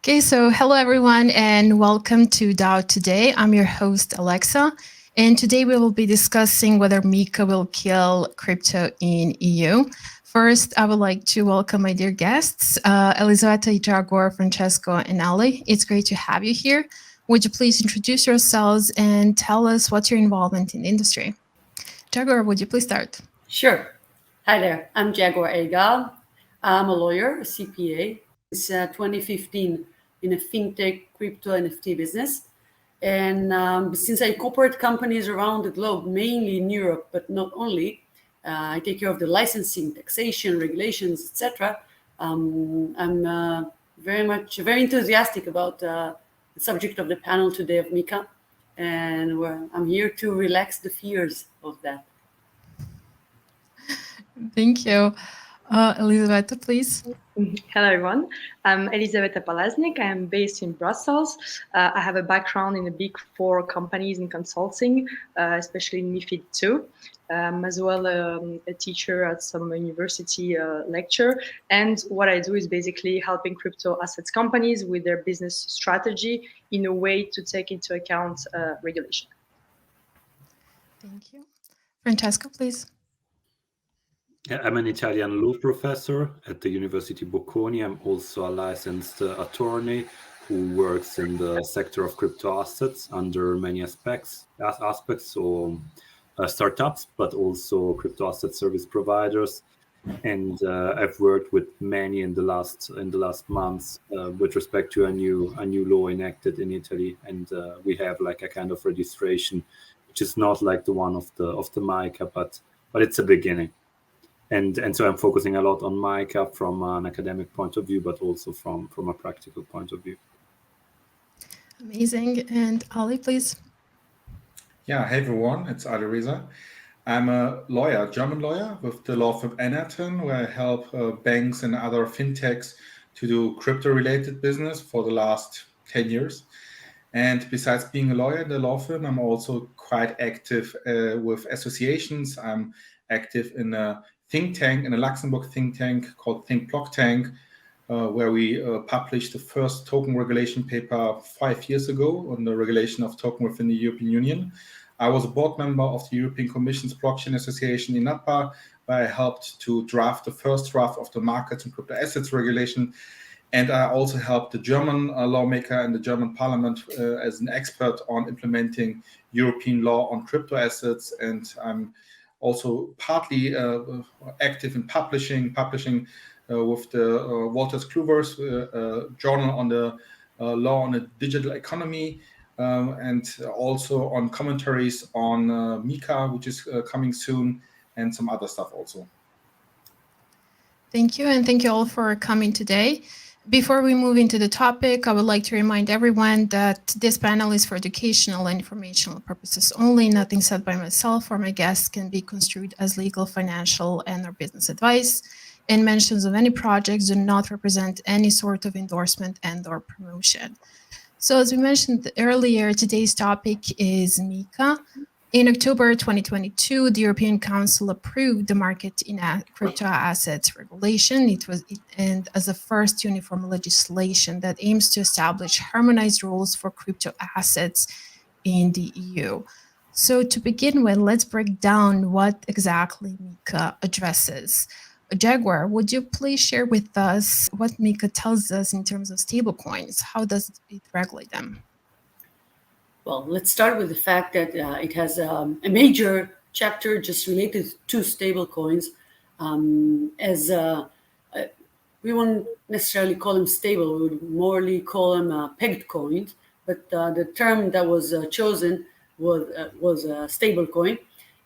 Okay, so hello everyone and welcome to DAO Today. I'm your host Aleksa, and today we will be discussing whether MiCA will kill crypto in EU. First, I would like to welcome my dear guests, Elisaveta, Jaguar, Francesco, and Ali. It's great to have you here. Would you please introduce yourselves and tell us what's your involvement in the industry? Jaguar, would you please start? Sure. Hi there. I'm Jaguar Egal. I'm a lawyer, a CPA, since 2015 in a fintech crypto NFT business. And since I incorporate companies around the globe, mainly in Europe, but not only, I take care of the licensing, taxation, regulations, etc. I'm very enthusiastic about the subject of the panel today of MiCA, and I'm here to relax the fears of that. Thank you. Elisaveta, please. Hello, everyone. I'm Elisaveta Palaznik. I'm based in Brussels. I have a background in the big four companies in consulting, especially in MiFID II. As well, a teacher at some university lecture. And what I do is basically helping crypto assets companies with their business strategy in a way to take into account regulation. Thank you. Francesco, please. I'm an Italian law professor at the University Bocconi. I'm also a licensed attorney who works in the sector of crypto assets under many aspects, so startups, but also crypto asset service providers. And I've worked with many in the last months with respect to a new law enacted in Italy, and we have like a kind of registration, which is not like the one of the MiCA, but it's a beginning. And so I'm focusing a lot on MiCA from an academic point of view, but also from a practical point of view. Amazing. And Ali, please. Yeah, hey everyone, it's Ali Reza. I'm a lawyer, German lawyer with the law firm Enerton, where I help banks and other fintechs to do crypto-related business for the last 10 years. And besides being a lawyer in the law firm, I'm also quite active with associations. I'm active in a think tank, in a Luxembourg think tank called Think Block Tank, where we published the first token regulation paper 5 years ago on the regulation of token within the European Union. I was a board member of the European Commission's Blockchain Association in NAPA, where I helped to draft the first draft of the markets and crypto assets regulation. And I also helped the German lawmaker and the German parliament as an expert on implementing European law on crypto assets. And I'm also partly active in publishing with the Walters Kluwer's journal on the law on the digital economy, and also on commentaries on MiCA, which is coming soon, and some other stuff also. Thank you, and thank you all for coming today. Before we move into the topic, I would like to remind everyone that this panel is for educational and informational purposes only. Nothing said by myself or my guests can be construed as legal, financial, and/or business advice. And mentions of any projects do not represent any sort of endorsement and/or promotion. So as we mentioned earlier, today's topic is MiCA. In October 2022, the European Council approved the market in crypto assets regulation. And as a first uniform legislation that aims to establish harmonized rules for crypto assets in the EU. So to begin with, let's break down what exactly MiCA addresses. Jaguar, would you please share with us what MiCA tells us in terms of stablecoins? How does it regulate them? Well, let's start with the fact that it has a major chapter just related to stablecoins. We won't necessarily call them stable, we would morely call them pegged coins. But the term that was chosen was a stable coin.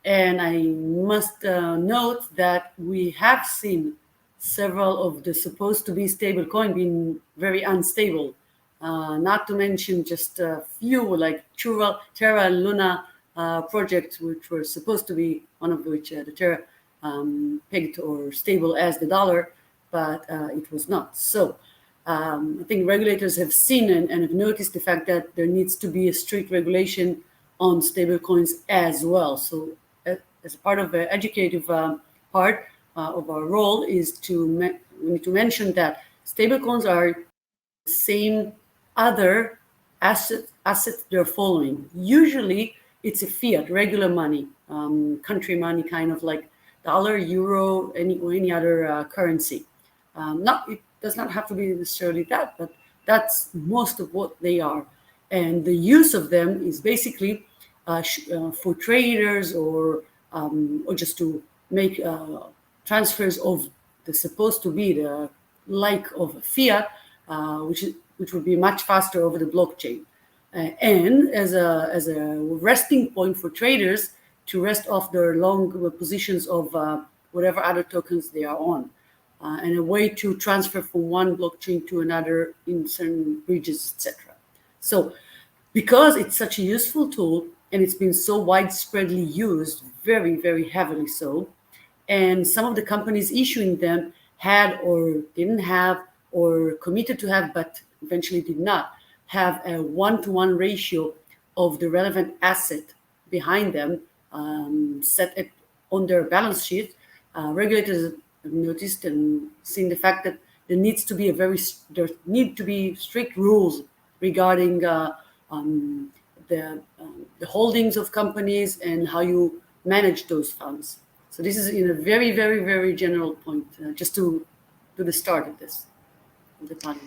And I must note that we have seen several of the supposed to be stable coin being very unstable. Not to mention just a few like Terra and Luna projects, which were supposed to be one of which the Terra pegged or stable as the dollar, but it was not. So I think regulators have seen and have noticed the fact that there needs to be a strict regulation on stable coins as well. So as a part of the educative part of our role is we need to mention that stablecoins are same other asset they're following. Usually it's a fiat, regular money, country money, kind of like dollar, euro, any other currency. It does not have to be necessarily that, but that's most of what they are. And the use of them is basically for traders or just to make transfers of the supposed to be the like of fiat, which would be much faster over the blockchain, and as a resting point for traders to rest off their long positions of whatever other tokens they are on, and a way to transfer from one blockchain to another in certain bridges, etc. So, because it's such a useful tool and it's been so widespreadly used, very, very heavily so, and some of the companies issuing them had or didn't have or committed to have, but eventually did not have a one-to-one ratio of the relevant asset behind them set on their balance sheet. Regulators have noticed and seen the fact that there need to be strict rules regarding the holdings of companies and how you manage those funds. So this is in a very, very, very general point, just to do the start of this, of the panel.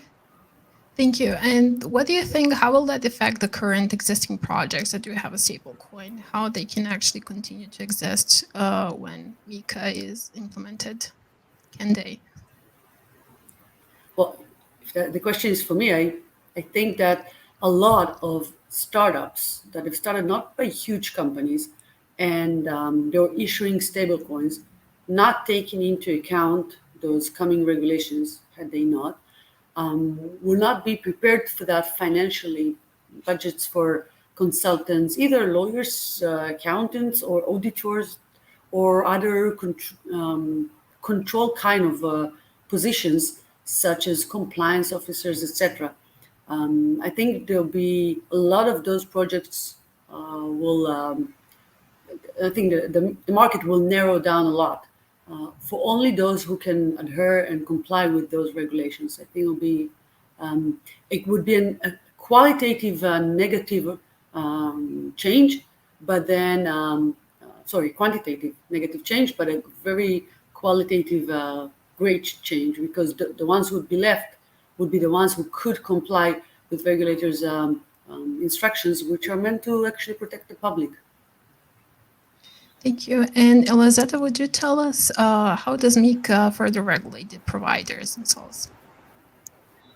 Thank you. And what do you think, how will that affect the current existing projects that do have a stable coin? How they can actually continue to exist when MiCA is implemented? Can they? Well, if the question is for me, I think that a lot of startups that have started not by huge companies and they're issuing stable coins, not taking into account those coming regulations, had they not, will not be prepared for that financially. Budgets for consultants, either lawyers, accountants, or auditors, or other control kind of positions, such as compliance officers, etc. I think there'll be a lot of those projects I think the market will narrow down a lot for only those who can adhere and comply with those regulations. I think it would be a qualitative negative change, but then, quantitative negative change, but a very qualitative great change, because the ones who would be left would be the ones who could comply with regulators' instructions, which are meant to actually protect the public. Thank you. And Elizabeth, would you tell us how does MiCA further regulate the providers themselves?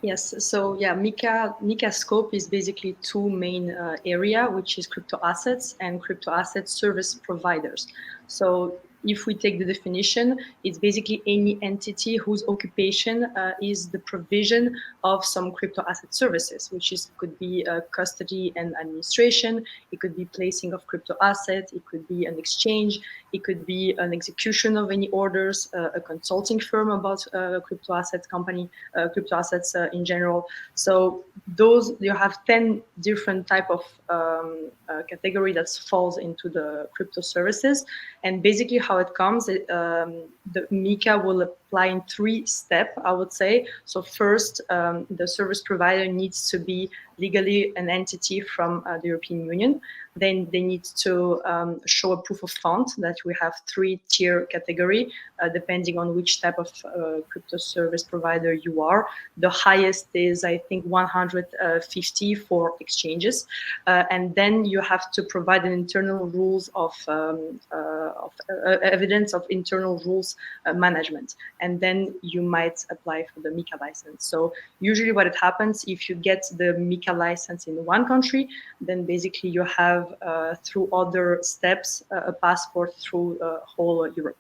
Yes, so yeah, MiCA scope is basically two main area, which is crypto assets and crypto asset service providers. So if we take the definition, it's basically any entity whose occupation is the provision of some crypto asset services, which could be custody and administration, it could be placing of crypto assets, it could be an exchange, it could be an execution of any orders, a consulting firm about crypto assets company, crypto assets in general. So those, you have 10 different type of category that falls into the crypto services. And basically how it comes, the MiCA will apply in 3 steps, I would say. So first, the service provider needs to be legally an entity from the European Union. Then they need to show a proof of fund, that we have 3-tier category, depending on which type of crypto service provider you are. The highest is, I think, 150 for exchanges. And then you have to provide an internal rules of evidence of internal rules management. And then you might apply for the MiCA license. So usually what it happens, if you get the MiCA license in one country, then basically you have through other steps a passport through whole Europe.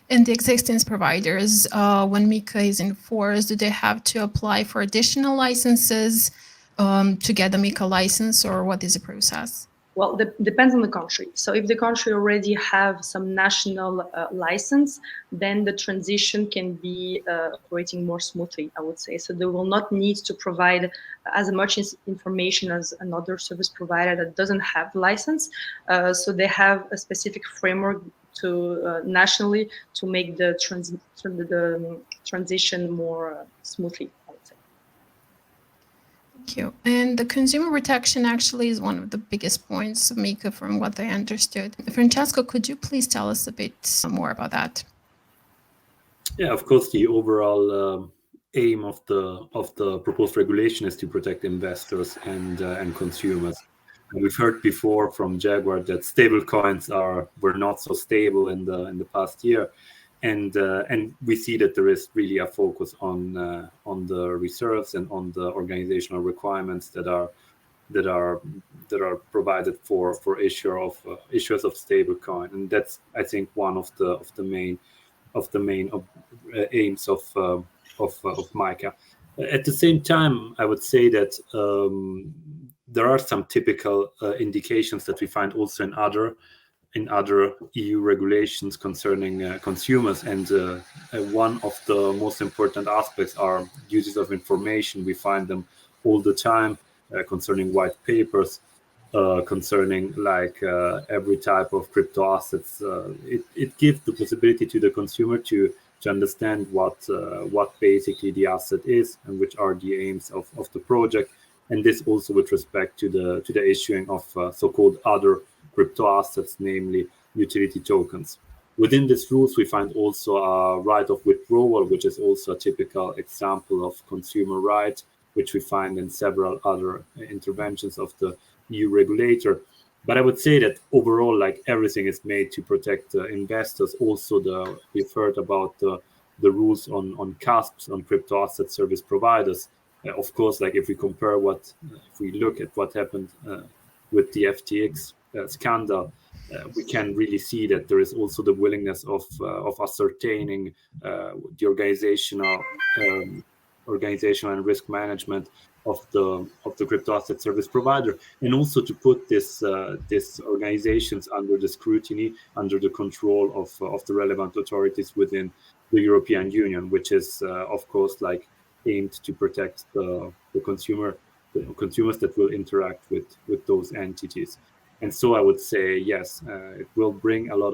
And the existing providers, when MiCA is enforced, do they have to apply for additional licenses to get the MiCA license, or what is the process? Well, depends on the country. So if the country already have some national license, then the transition can be operating more smoothly, I would say. So they will not need to provide as much information as another service provider that doesn't have license. So they have a specific framework to nationally to make the transition more smoothly, I would say. Thank you. And the consumer protection actually is one of the biggest points of MiCA from what I understood. Francesco, could you please tell us a bit more about that? Yeah, of course, the overall aim of the proposed regulation is to protect investors and consumers. And we've heard before from Jaguar that stable coins were not so stable in the past year, and we see that there is really a focus on the reserves and on the organizational requirements that are provided for issuers of stable coin, and that's, I think, one of the main aims of MiCA. At the same time, I would say that there are some typical indications that we find also in other EU regulations concerning consumers, and one of the most important aspects are uses of information. We find them all the time concerning white papers, concerning every type of crypto assets. It gives the possibility to the consumer to understand what basically the asset is and which are the aims of the project, and this also with respect to the issuing of so-called other crypto assets, namely utility tokens. Within these rules, we find also a right of withdrawal, which is also a typical example of consumer right, which we find in several other interventions of the EU regulator. But I would say that overall, everything is made to protect investors. Also, we've heard about the rules on CASPs, on crypto asset service providers. Of course, if we compare if we look at what happened with the FTX scandal, we can really see that there is also the willingness of ascertaining the organizational and risk management of the crypto asset service provider, and also to put these organizations under the scrutiny, under the control of the relevant authorities within the European Union, which is of course aimed to protect the consumers that will interact with those entities. And so I would say yes, it will bring a lot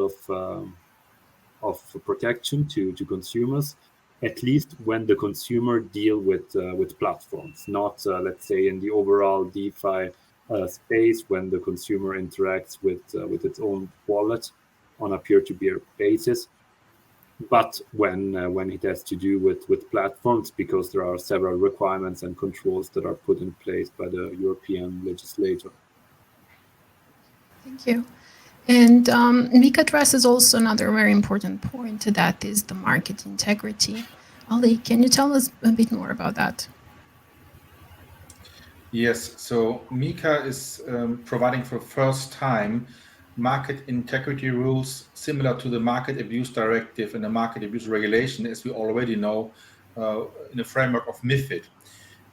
of protection to consumers, at least when the consumer deal with platforms, not let's say in the overall DeFi space, when the consumer interacts with its own wallet on a peer-to-peer basis, but when it has to do with platforms, because there are several requirements and controls that are put in place by the European legislator. Thank you. And MiCA addresses also another very important point, that is the market integrity. Ali, can you tell us a bit more about that? Yes, so MiCA is providing for the first time market integrity rules similar to the Market Abuse Directive and the Market Abuse Regulation, as we already know in the framework of MiFID.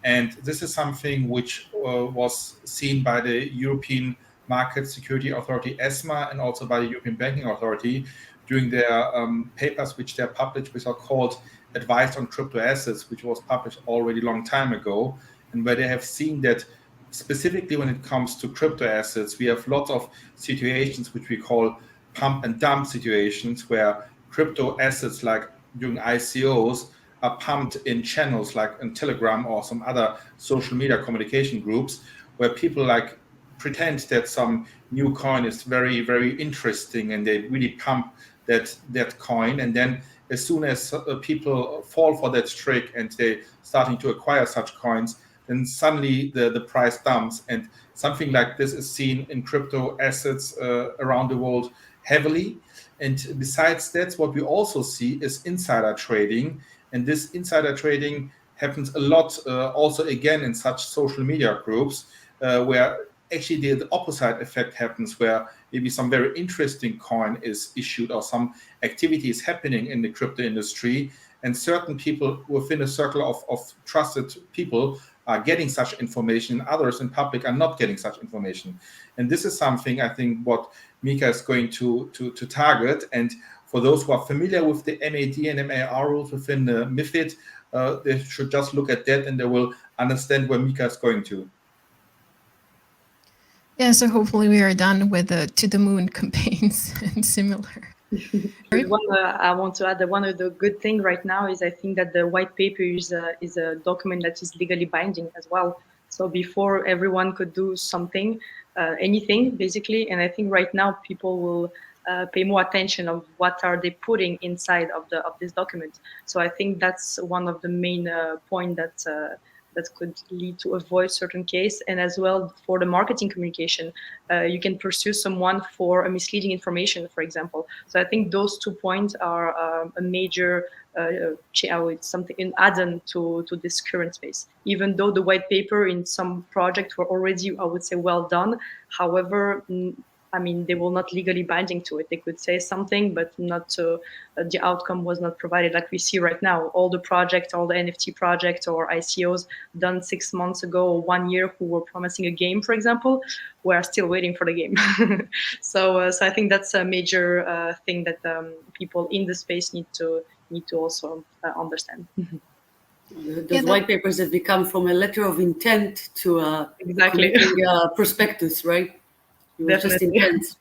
And this is something which was seen by the European Market Security Authority, ESMA, and also by the European Banking Authority during their papers which they published, which are called Advice on Crypto Assets, which was published already a long time ago, and where they have seen that specifically when it comes to crypto assets, we have lots of situations which we call pump and dump situations, where crypto assets, like during ICOs, are pumped in channels like in Telegram or some other social media communication groups, where people pretend that some new coin is very, very interesting, and they really pump that coin. And then as soon as people fall for that trick and they starting to acquire such coins, then suddenly the price dumps. And something like this is seen in crypto assets around the world heavily. And besides that, what we also see is insider trading. And this insider trading happens a lot also again in such social media groups where actually the opposite effect happens, where maybe some very interesting coin is issued or some activity is happening in the crypto industry, and certain people within a circle of trusted people are getting such information, and others in public are not getting such information. And this is something I think what MiCA is going to target. And for those who are familiar with the MAD and MAR rules within the MiFID, they should just look at that and they will understand where MiCA is going to. Yeah, so hopefully we are done with the to the moon campaigns and similar. I want to add that one of the good things right now is I think that the white paper is a document that is legally binding as well. So before, everyone could do something, anything basically. And I think right now people will pay more attention of what are they putting inside of this document. So I think that's one of the main point that could lead to avoid certain case. And as well for the marketing communication, you can pursue someone for a misleading information, for example. So I think those 2 points are a major something an add-on to this current space. Even though the white paper in some projects were already, I would say, well done. However, I mean, they will not legally binding to it. They could say something, but not the outcome was not provided. Like we see right now, all the projects, all the NFT projects or ICOs done 6 months ago or 1 year who were promising a game, for example, we are still waiting for the game. So I think that's a major thing that people in the space need to also understand. Those white papers have become from a letter of intent to exactly prospectus, right? It was Definitely. just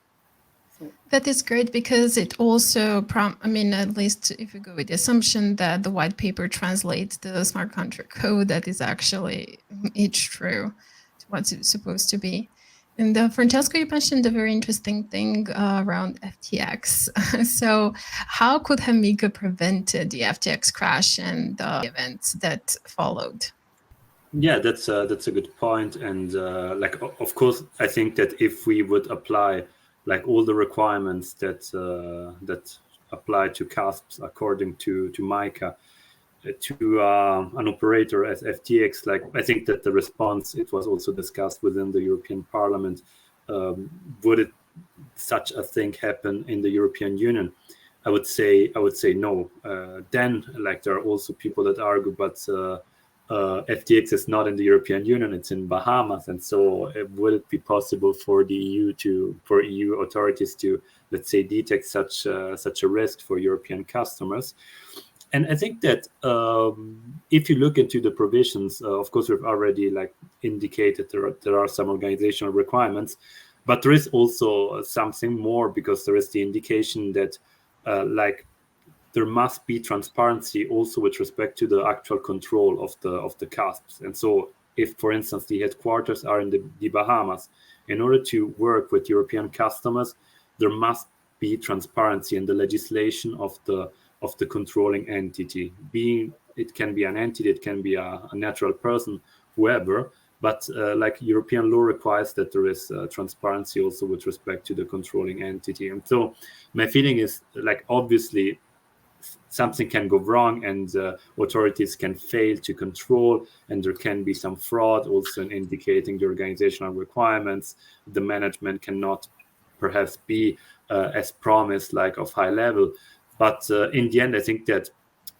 intent. That is great because it also, I mean, at least if you go with the assumption that the white paper translates the smart contract code, that is actually it's true to what it's supposed to be. And Francesco, you mentioned a very interesting thing around FTX. So how could MiCA prevent the FTX crash and the events that followed? Yeah, that's a good point. And like, of course, I think that if we would apply like all the requirements that apply to CASPs according to MiCA to an operator as FTX, like I think that the response, it was also discussed within the European Parliament, would it such a thing happen in the European Union? I would say no. Then like there are also people that argue, but FTX is not in the European Union; it's in Bahamas, and so would it be possible for the EU authorities to, let's say, detect such a risk for European customers? And I think that if you look into the provisions, of course, we've already like indicated there are some organizational requirements, but there is also something more, because there is the indication that like there must be transparency also with respect to the actual control of the CASPs. And so if, for instance, the headquarters are in the Bahamas, in order to work with European customers, there must be transparency in the legislation of the controlling entity. It can be an entity, it can be a natural person, whoever, but like European law requires that there is transparency also with respect to the controlling entity. And so my feeling is, like, obviously something can go wrong and authorities can fail to control, and there can be some fraud also in indicating the organizational requirements. The management cannot perhaps be as promised, like of high level. But in the end, I think that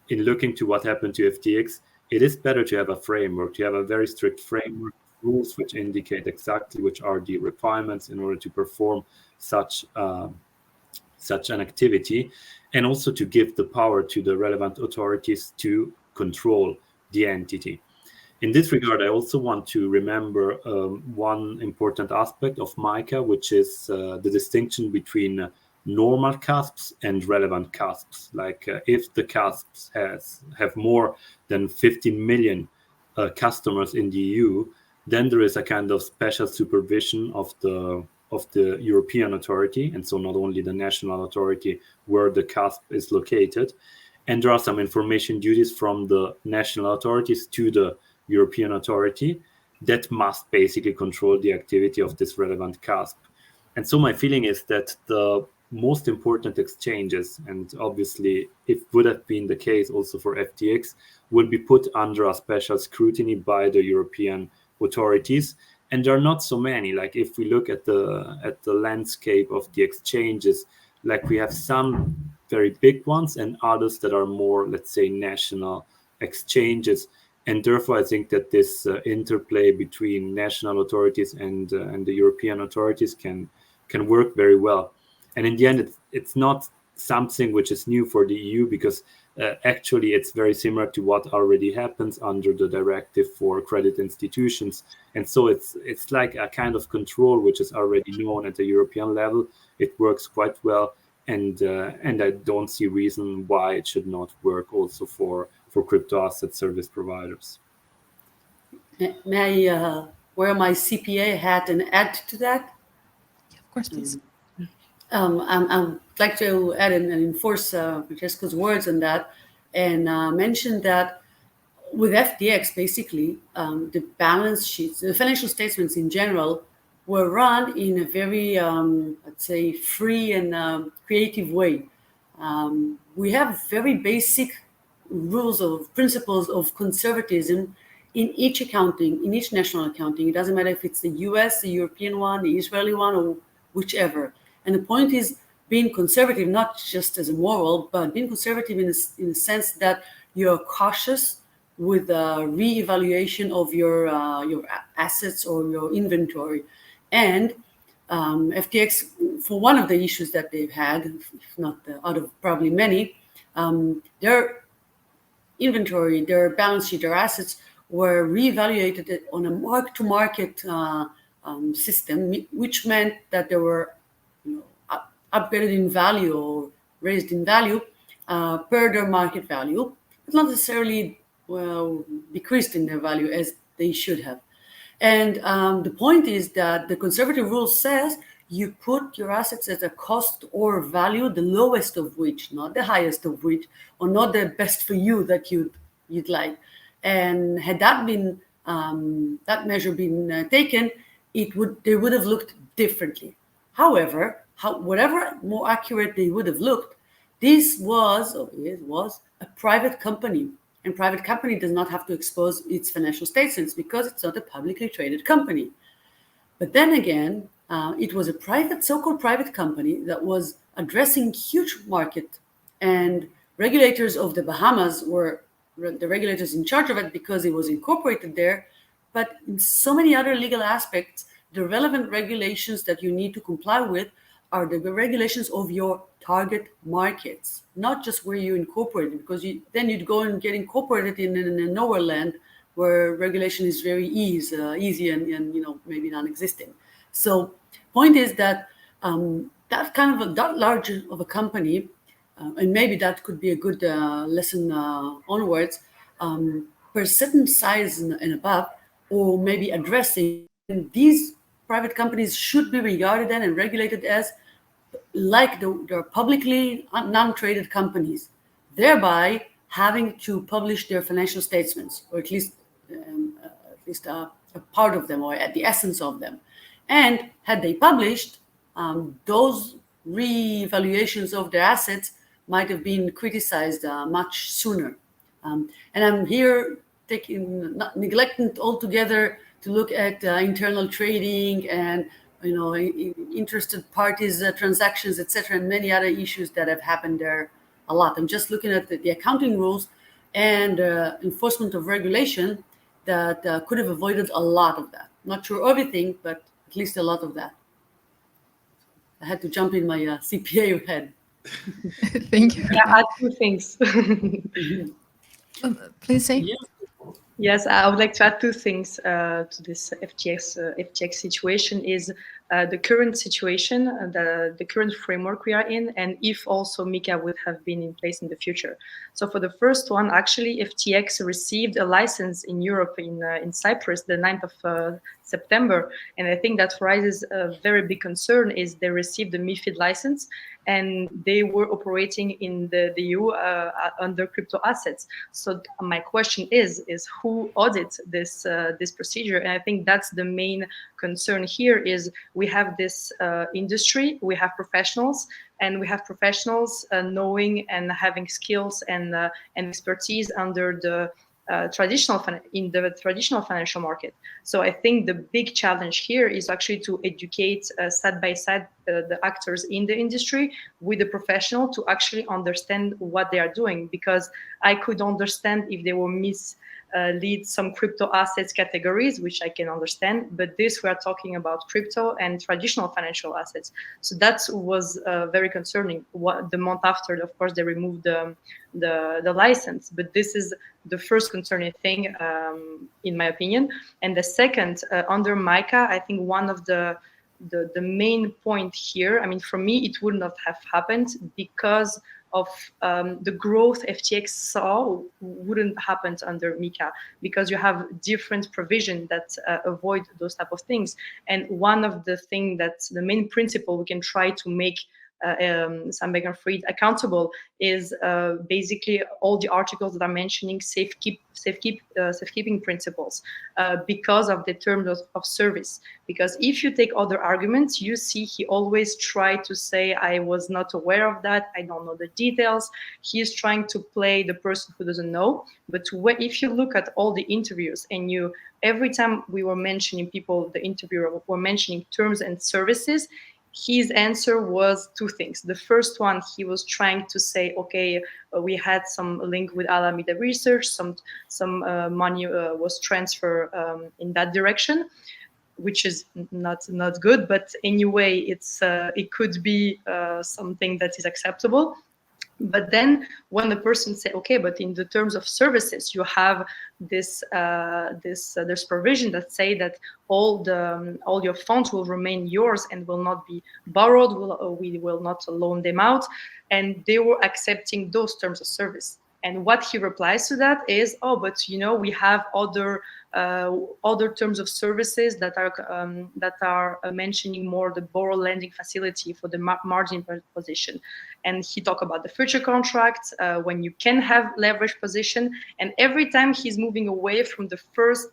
in looking to what happened to FTX, it is better to have a framework, to have a very strict framework, rules which indicate exactly which are the requirements in order to perform such an activity, and also to give the power to the relevant authorities to control the entity. In this regard, I also want to remember one important aspect of MiCA, which is the distinction between normal CASPs and relevant CASPs. Like if the CASPs have more than 15 million customers in the EU, then there is a kind of special supervision of the European authority, and so not only the national authority where the CASP is located. And there are some information duties from the national authorities to the European authority that must basically control the activity of this relevant CASP. And so my feeling is that the most important exchanges, and obviously it would have been the case also for FTX, will be put under a special scrutiny by the European authorities. And there are not so many. Like if we look at the landscape of the exchanges, like we have some very big ones and others that are more, let's say, national exchanges. And therefore, I think that this interplay between national authorities and the European authorities can work very well. And in the end, it's not something which is new for the EU, because actually it's very similar to what already happens under the directive for credit institutions. And so it's like a kind of control which is already known at the European level. It works quite well, and I don't see reason why it should not work also for crypto asset service providers. May I wear my CPA hat and add to that? Of course, please. I'd like to add and enforce Francesco's words on that, and mention that with FTX, basically, the balance sheets, the financial statements in general, were run in a very, let's say, free and creative way. We have very basic rules of principles of conservatism in each accounting, in each national accounting. It doesn't matter if it's the US, the European one, the Israeli one, or whichever. And the point is being conservative, not just as a moral, but being conservative in the sense that you're cautious with a re-evaluation of your assets or your inventory. And FTX, for one of the issues that they've had, if not out of probably many, their inventory, their balance sheet, their assets were reevaluated on a mark-to-market system, which meant that they were upgraded in value or raised in value per their market value, but not necessarily decreased in their value as they should have. And the point is that the conservative rule says you put your assets at a cost or value, the lowest of which, not the highest of which, or not the best for you that you'd like. And had that been that measure been taken, they would have looked differently. However, whatever more accurate they would have looked, this was a private company, and private company does not have to expose its financial statements because it's not a publicly traded company. But then again, it was a so-called private company that was addressing huge market, and regulators of the Bahamas were the regulators in charge of it because it was incorporated there. But in so many other legal aspects, the relevant regulations that you need to comply with are the regulations of your target markets, not just where you incorporated, because then you'd go and get incorporated in a nowhere land where regulation is very easy and maybe non-existent. So point is that that kind of that large of a company, and maybe that could be a good lesson onwards, per certain size and above, or maybe addressing these private companies should be regarded and regulated as like they're publicly non-traded companies, thereby having to publish their financial statements, or at least a part of them, or at the essence of them. And had they published, those re-evaluations of their assets might have been criticized much sooner. And I'm here neglecting altogether to look at internal trading and interested parties transactions, etc., and many other issues that have happened there a lot. I'm just looking at the accounting rules and enforcement of regulation that could have avoided a lot of that. Not sure everything, but at least a lot of that. I had to jump in my CPA head. Thank you. I add two things. Please say. Yeah. Yes, I would like to add two things to this FTX situation is the current situation, the current framework we are in, and if also MiCA would have been in place in the future. So for the first one, actually, FTX received a license in Europe, in Cyprus, the 9th of September. And I think that raises a very big concern is they received the MiFID license and they were operating in the EU under crypto assets. So my question is who audits this procedure? And I think that's the main concern here is we have this industry, we have professionals, and we have professionals knowing and having skills and expertise under the traditional financial market. So I think the big challenge here is actually to educate side by side the actors in the industry with the professional to actually understand what they are doing, because I could understand if they were lead some crypto assets categories, which I can understand, but this we are talking about crypto and traditional financial assets. So that was very concerning. The month after, of course, they removed the license, but this is the first concerning thing, in my opinion. And the second, under MiCA, I think one of the main point here, I mean, for me, it would not have happened because of the growth FTX saw wouldn't happen under MiCA, because you have different provision that avoid those type of things. And one of the things that's the main principle we can try to make Sam Bankman-Fried accountable is basically all the articles that are mentioning safekeeping principles because of the terms of service. Because if you take other arguments, you see he always tried to say, I was not aware of that, I don't know the details. He is trying to play the person who doesn't know. But if you look at all the interviews, and every time we were mentioning people, the interviewer were mentioning terms and services, his answer was two things. The first one, he was trying to say, okay, we had some link with Alameda Research, some money was transferred in that direction, which is not good. But anyway, it could be something that is acceptable. But then when the person say, okay, but in the terms of services, you have this there's provision that say that all your funds will remain yours and will not be borrowed. We will not loan them out, and they were accepting those terms of service. And what he replies to that is, oh, but we have other terms of services that are mentioning more the borrow lending facility for the margin position. And he talked about the future contracts when you can have leverage position. And every time he's moving away from the first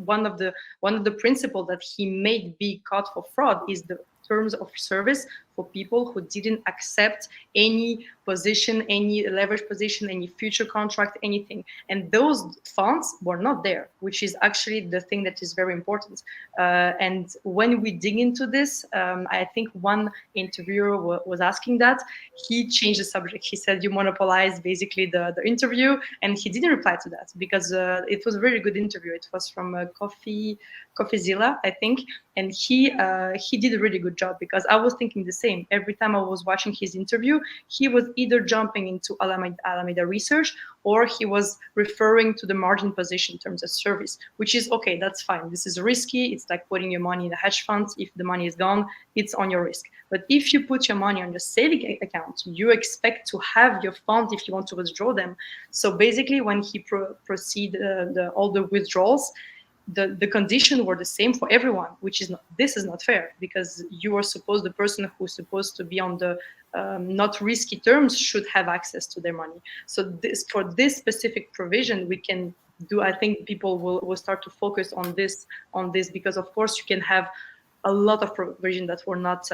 one of the principles that he may be caught for fraud is the terms of service for people who didn't accept any position, any leverage position, any future contract, anything. And those funds were not there, which is actually the thing that is very important. And when we dig into this, I think one interviewer was asking that. He changed the subject. He said, you monopolize basically the interview. And he didn't reply to that because it was a very good interview. It was from CoffeeZilla, I think. And he did a really good job, because I was thinking the same. Every time I was watching his interview, he was either jumping into Alameda Research, or he was referring to the margin position in terms of service, which is okay, that's fine. This is risky. It's like putting your money in a hedge fund. If the money is gone, it's on your risk. But if you put your money on your saving account, you expect to have your funds if you want to withdraw them. So basically, when he proceeded all the withdrawals, the conditions were the same for everyone, which is this is not fair, because the person who's supposed to be on the not risky terms should have access to their money. So for this specific provision, we can do. I think people will start to focus on this, because of course you can have a lot of provision that were not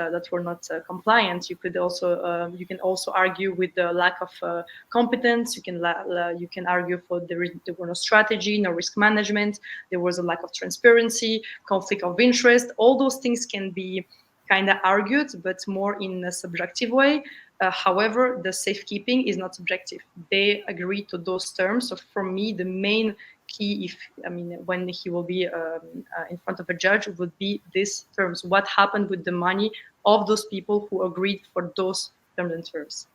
compliant. You can also argue with the lack of competence. You can argue for there were no strategy, no risk management. There was a lack of transparency, conflict of interest. All those things can be kind of argued, but more in a subjective way. However, the safekeeping is not subjective. They agree to those terms. So for me, the main key, when he will be in front of a judge, would be these terms. What happened with the money of those people who agreed for those terms and terms?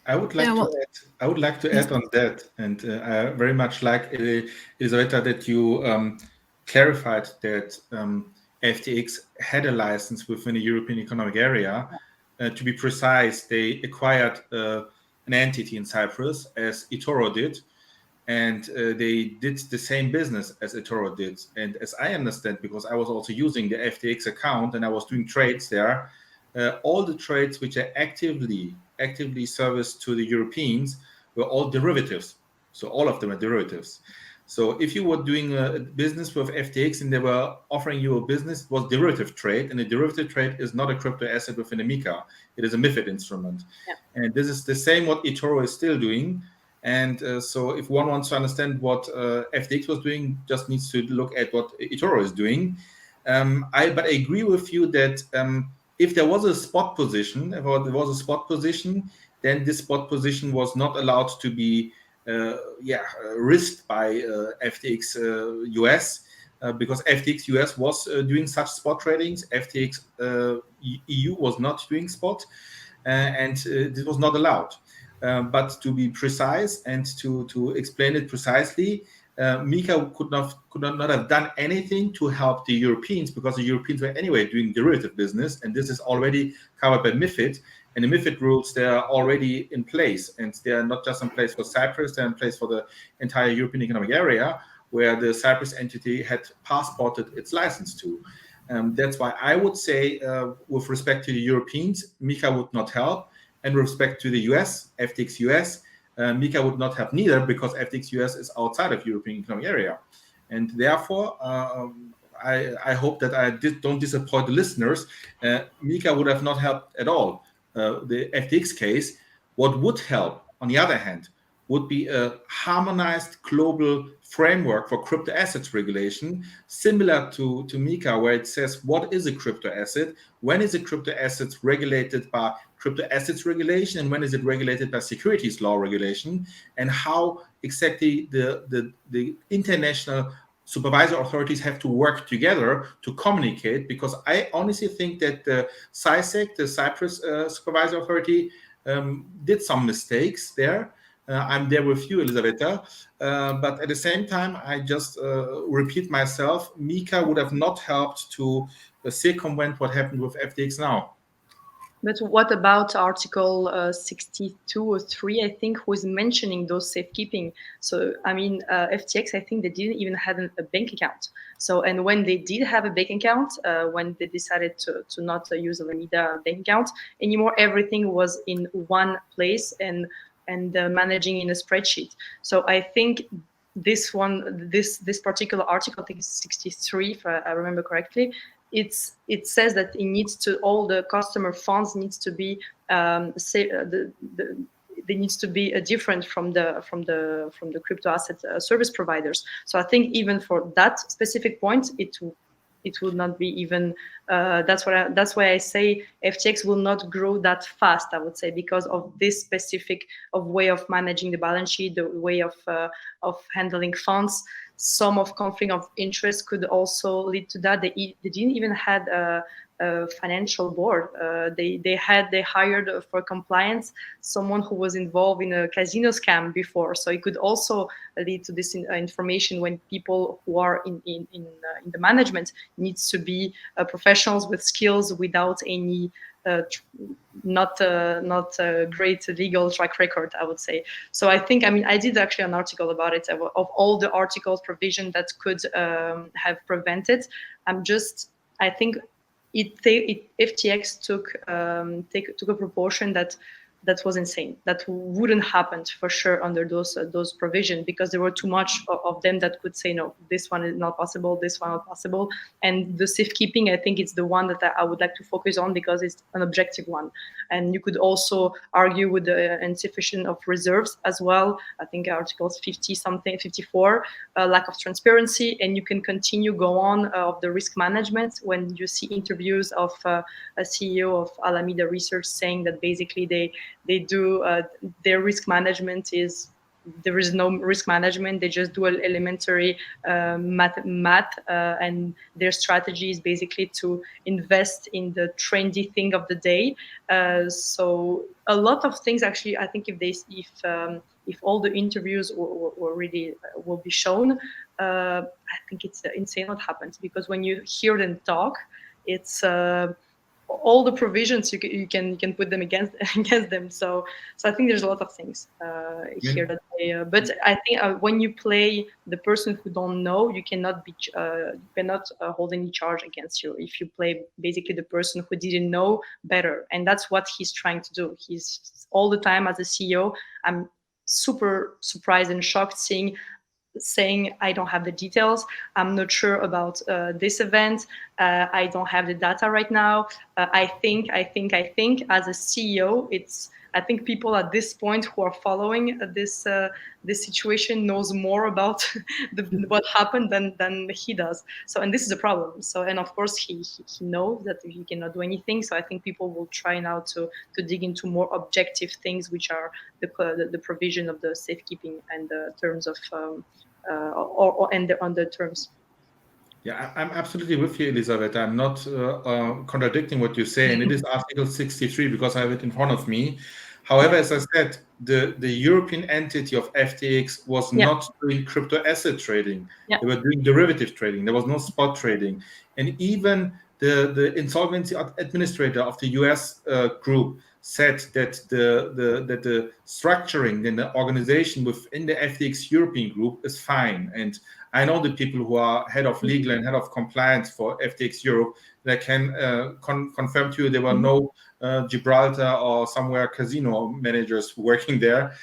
I would like to add on that, and I very much like Elisabetta that you clarified that FTX had a license within the European Economic Area. To be precise, they acquired an entity in Cyprus, as eToro did, and they did the same business as eToro did. And as I understand, because I was also using the FTX account and I was doing trades there, all the trades which are actively serviced to the Europeans were all derivatives. So all of them are derivatives. So if you were doing a business with FTX and they were offering you a business, it was derivative trade, and a derivative trade is not a crypto asset within a MiCA. It is a MiFID instrument. Yeah. And this is the same what eToro is still doing. And so if one wants to understand what FTX was doing, just needs to look at what eToro is doing. But I agree with you that if there was a spot position, then this spot position was not allowed to be risked by FTX US, because FTX US was doing such spot tradings. FTX EU was not doing spot, and this was not allowed. But to be precise and to explain it precisely, MiCA could not have done anything to help the Europeans, because the Europeans were anyway doing derivative business, and this is already covered by MiFID. And the MiFID rules, they are already in place, and they are not just in place for Cyprus, they're in place for the entire European Economic Area, where the Cyprus entity had passported its license to. That's why I would say, with respect to the Europeans, MiCA would not help. And with respect to the US, FTX US, MiCA would not help neither, because FTX US is outside of European Economic Area. And therefore, I hope that I don't disappoint the listeners. MiCA would have not helped at all. The FTX case, what would help, on the other hand, would be a harmonized global framework for crypto assets regulation, similar to MiCA, where it says what is a crypto asset, when is a crypto asset regulated by crypto assets regulation, and when is it regulated by securities law regulation, and how exactly the international supervisory authorities have to work together to communicate. Because I honestly think that the CySEC, the Cyprus Supervisory Authority, did some mistakes there. I'm there with you, Elisabetta. But at the same time, I just repeat myself, MiCA would have not helped to circumvent what happened with FTX now. But what about Article 62 or 3, I think, who is mentioning those safekeeping? So, I mean, FTX, I think they didn't even have a bank account. So, and when they did have a bank account, when they decided to not use Alameda bank account anymore, everything was in one place and managing in a spreadsheet. So I think this particular article, I think it's 63, if I remember correctly, it says that it needs to, all the customer funds needs to be they needs to be different from the crypto asset service providers. So I think even for that specific point, it will not be even. That's why I say FTX will not grow that fast, I would say, because of this specific way of managing the balance sheet, the way of handling funds. Some of conflict of interest could also lead to that. They didn't even had a financial board. They hired for compliance someone who was involved in a casino scam before. So it could also lead to this information when people who are in the management needs to be professionals with skills without any not a great legal track record, I would say. So I think, I mean, I did actually an article about it, of all the articles provision that could have prevented. I think FTX took a proportion that was insane. That wouldn't happen for sure under those provisions, because there were too much of them that could say, no, this one is not possible, this one not possible. And the safekeeping, I think it's the one that I would like to focus on, because it's an objective one. And you could also argue with the insufficient of reserves as well. I think articles 54, lack of transparency, and you can go on of the risk management when you see interviews of a CEO of Alameda Research saying that basically they do their risk management there is no risk management. They just do an elementary math and their strategy is basically to invest in the trendy thing of the day. So a lot of things actually, I think if all the interviews were really will be shown, I think it's insane what happens, because when you hear them talk, it's all the provisions you can put them against them. So I think there's a lot of things here that but I think when you play the person who don't know, you cannot hold any charge against you if you play basically the person who didn't know better. And that's what he's trying to do. He's all the time, as a CEO, I'm super surprised and shocked saying I don't have the details, I'm not sure about this event, I don't have the data right now, I think as a CEO, I think people at this point who are following this situation knows more about what happened than he does. So, and this is a problem. So, and of course he knows that he cannot do anything. So I think people will try now to dig into more objective things, which are the provision of the safekeeping and the terms of on the terms. Yeah, I'm absolutely with you, Elisabeth. I'm not contradicting what you say, and it is Article 63 because I have it in front of me. However, as I said, the European entity of FTX was not doing crypto asset trading. They were doing derivative trading. There was no spot trading. And even the insolvency administrator of the US group said that the structuring and the organization within the FTX European group is fine. And I know the people who are head of legal and head of compliance for FTX Europe. That can confirm to you there were no Gibraltar or somewhere casino managers working there.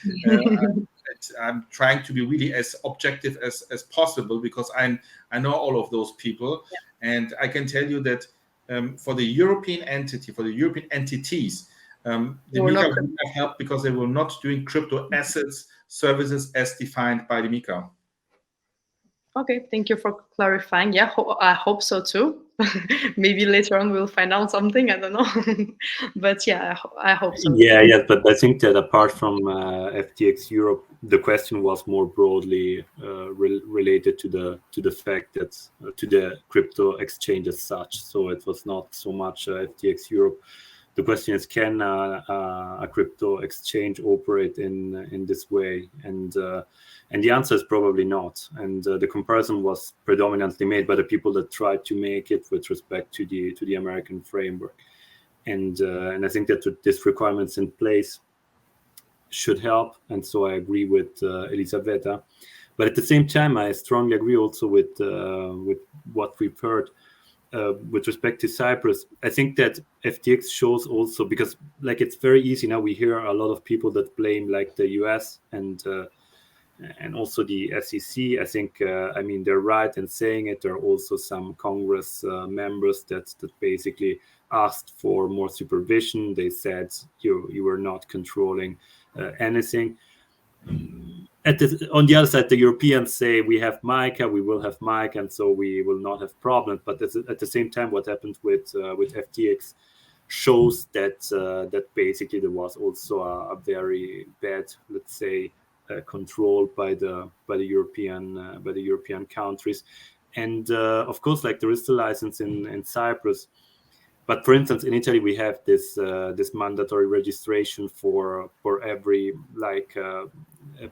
I'm trying to be really as objective as possible because I know all of those people, and I can tell you that for the European entity, for the European entities, the MiCA will not help because they will not doing crypto assets services as defined by the MiCA. Okay, thank you for clarifying. Yeah, I hope so too. Maybe later on we'll find out something. I don't know, but yeah, I hope so. Yeah, but I think that apart from FTX Europe, the question was more broadly related to the fact that to the crypto exchange as such. So it was not so much FTX Europe. The question is, can a crypto exchange operate in this way? And the answer is probably not. And the comparison was predominantly made by the people that tried to make it with respect to the American framework. And I think that this requirements in place should help. And so I agree with Elisabetta. But at the same time, I strongly agree also with what we've heard with respect to Cyprus. I think that FTX shows also, because like it's very easy now, we hear a lot of people that blame like the US and also the SEC. I think, I mean, they're right in saying it. There are also some Congress members that basically asked for more supervision. They said you were not controlling anything. On the other side, the Europeans say we have MiCA, we will have MiCA, and so we will not have problems. But at the same time, what happened with FTX shows that basically there was also a very bad, let's say, control by the European countries. And of course, like there is the license in Cyprus. But for instance, in Italy, we have this mandatory registration for every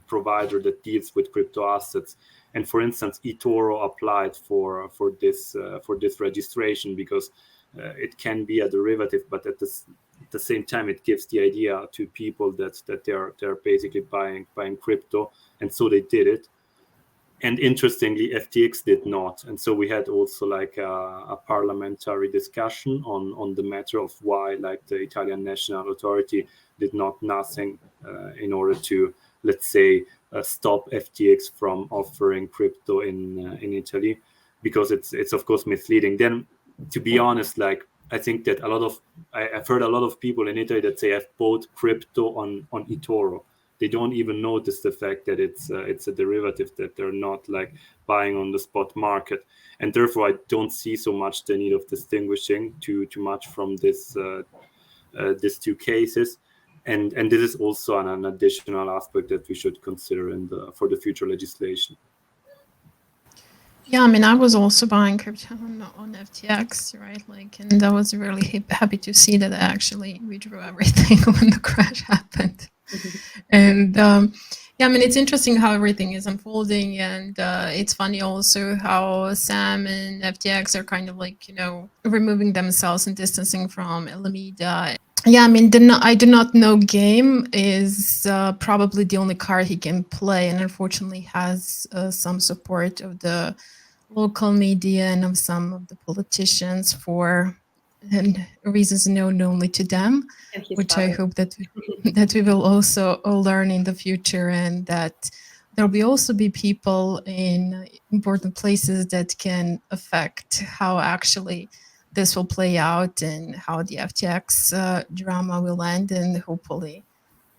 provider that deals with crypto assets. And for instance, eToro applied for this registration because it can be a derivative, but at the same time, it gives the idea to people that they're basically buying crypto, and so they did it. And interestingly, FTX did not. And so we had also like a parliamentary discussion on the matter of why like the Italian National Authority did nothing in order to, let's say, stop FTX from offering crypto in Italy, because it's of course misleading. Then, to be honest, like I think that I've heard a lot of people in Italy that say I've bought crypto on eToro. They don't even notice the fact that it's a derivative, that they're not like buying on the spot market, and therefore I don't see so much the need of distinguishing too much from these two cases, and this is also an additional aspect that we should consider for the future legislation. Yeah, I mean, I was also buying crypto on FTX, right? Like, and I was really happy to see that I actually withdrew everything when the crash happened. And yeah, I mean, it's interesting how everything is unfolding, and it's funny also how Sam and FTX are kind of like, removing themselves and distancing from Alameda. Yeah, I mean, I do not know game is probably the only card he can play, and unfortunately has some support of the local media and of some of the politicians for reasons known only to them, which I hope that we will also all learn in the future, and that there will also be people in important places that can affect how actually this will play out and how the FTX drama will end, and hopefully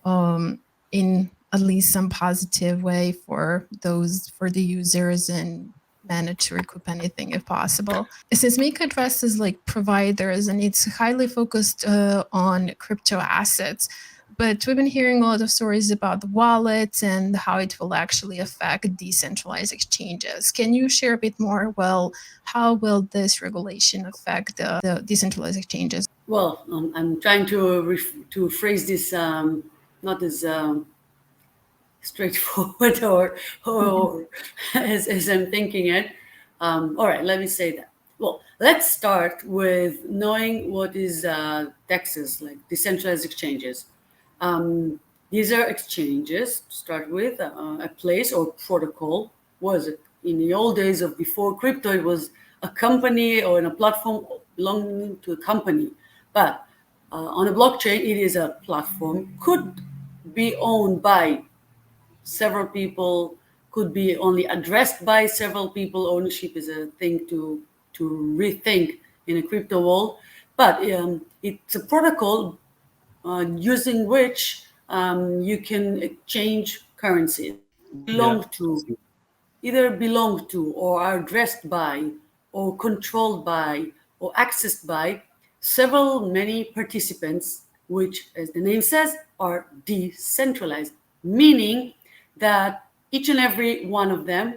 in at least some positive way for the users, and manage to recoup anything if possible. Since MiCA addresses like providers and it's highly focused on crypto assets, but we've been hearing a lot of stories about the wallets and how it will actually affect decentralized exchanges. Can you share a bit more? Well, how will this regulation affect the decentralized exchanges? Well, I'm trying to phrase this not as straightforward or as I'm thinking it. All right, let me say that. Well, Let's start with knowing what is DEXs, like decentralized exchanges. These are exchanges, to start with, a place or protocol. Was it in the old days of before crypto, it was a company or in a platform belonging to a company. But on a blockchain, it is a platform, could be owned by several people, could be only addressed by several people. Ownership is a thing to rethink in a crypto world. But it's a protocol using which you can exchange currencies, Yeah. either belong to or are addressed by or controlled by or accessed by many participants, which, as the name says, are decentralized, meaning that each and every one of them,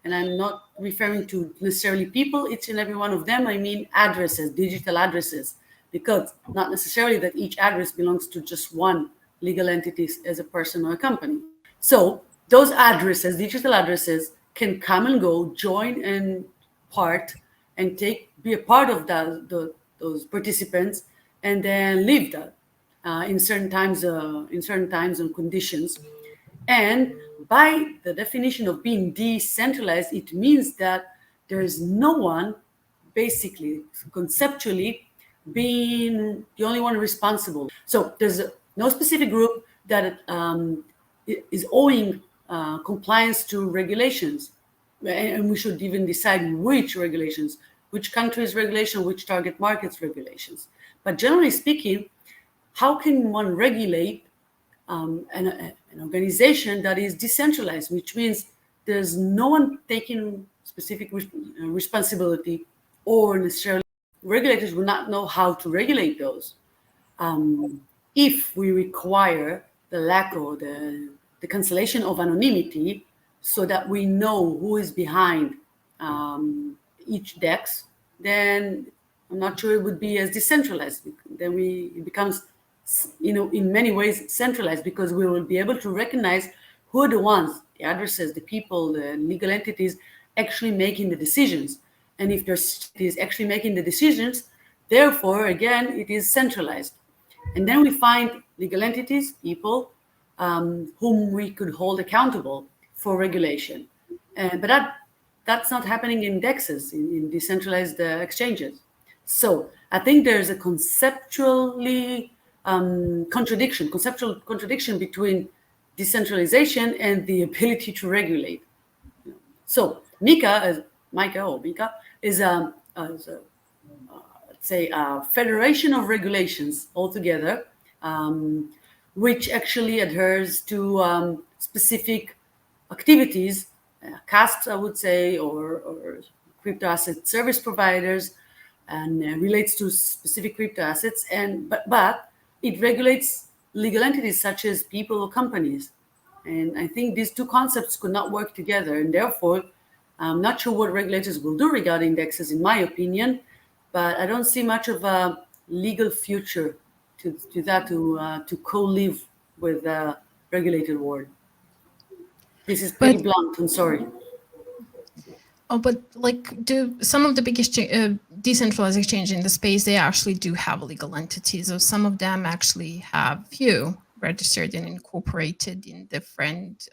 and I'm not referring to necessarily people, each and every one of them, I mean addresses, digital addresses, because not necessarily that each address belongs to just one legal entity as a person or a company. So those addresses, digital addresses, can come and go, join and part, and be a part of those participants, and then leave that in certain times and conditions. And by the definition of being decentralized, it means that there is no one, basically, conceptually, being the only one responsible. So there's no specific group that is owing compliance to regulations. And we should even decide which regulations, which countries' regulation, which target markets regulations. But generally speaking, how can one regulate an organization that is decentralized, which means there's no one taking specific responsibility, or necessarily regulators will not know how to regulate those. If we require the lack or the cancellation of anonymity, so that we know who is behind each DEX, then I'm not sure it would be as decentralized. Then it becomes, in many ways centralized, because we will be able to recognize who are the ones, the addresses, the people, the legal entities actually making the decisions. And if there's is actually making the decisions, therefore, again, it is centralized. And then we find legal entities, people, whom we could hold accountable for regulation. But that's not happening in DEXs, in decentralized exchanges. So I think there's a conceptual contradiction between decentralization and the ability to regulate. So MiCA, is let's say a federation of regulations altogether, which actually adheres to specific activities, casps, I would say, or crypto asset service providers, and relates to specific crypto assets. But it regulates legal entities such as people or companies. And I think these two concepts could not work together, and therefore I'm not sure what regulators will do regarding DEXs, in my opinion, but I don't see much of a legal future to co-live with a regulated world. This is pretty blunt, I'm sorry. Oh, but some of the biggest decentralized exchange in the space, they actually do have legal entities. So some of them actually have few registered and incorporated in different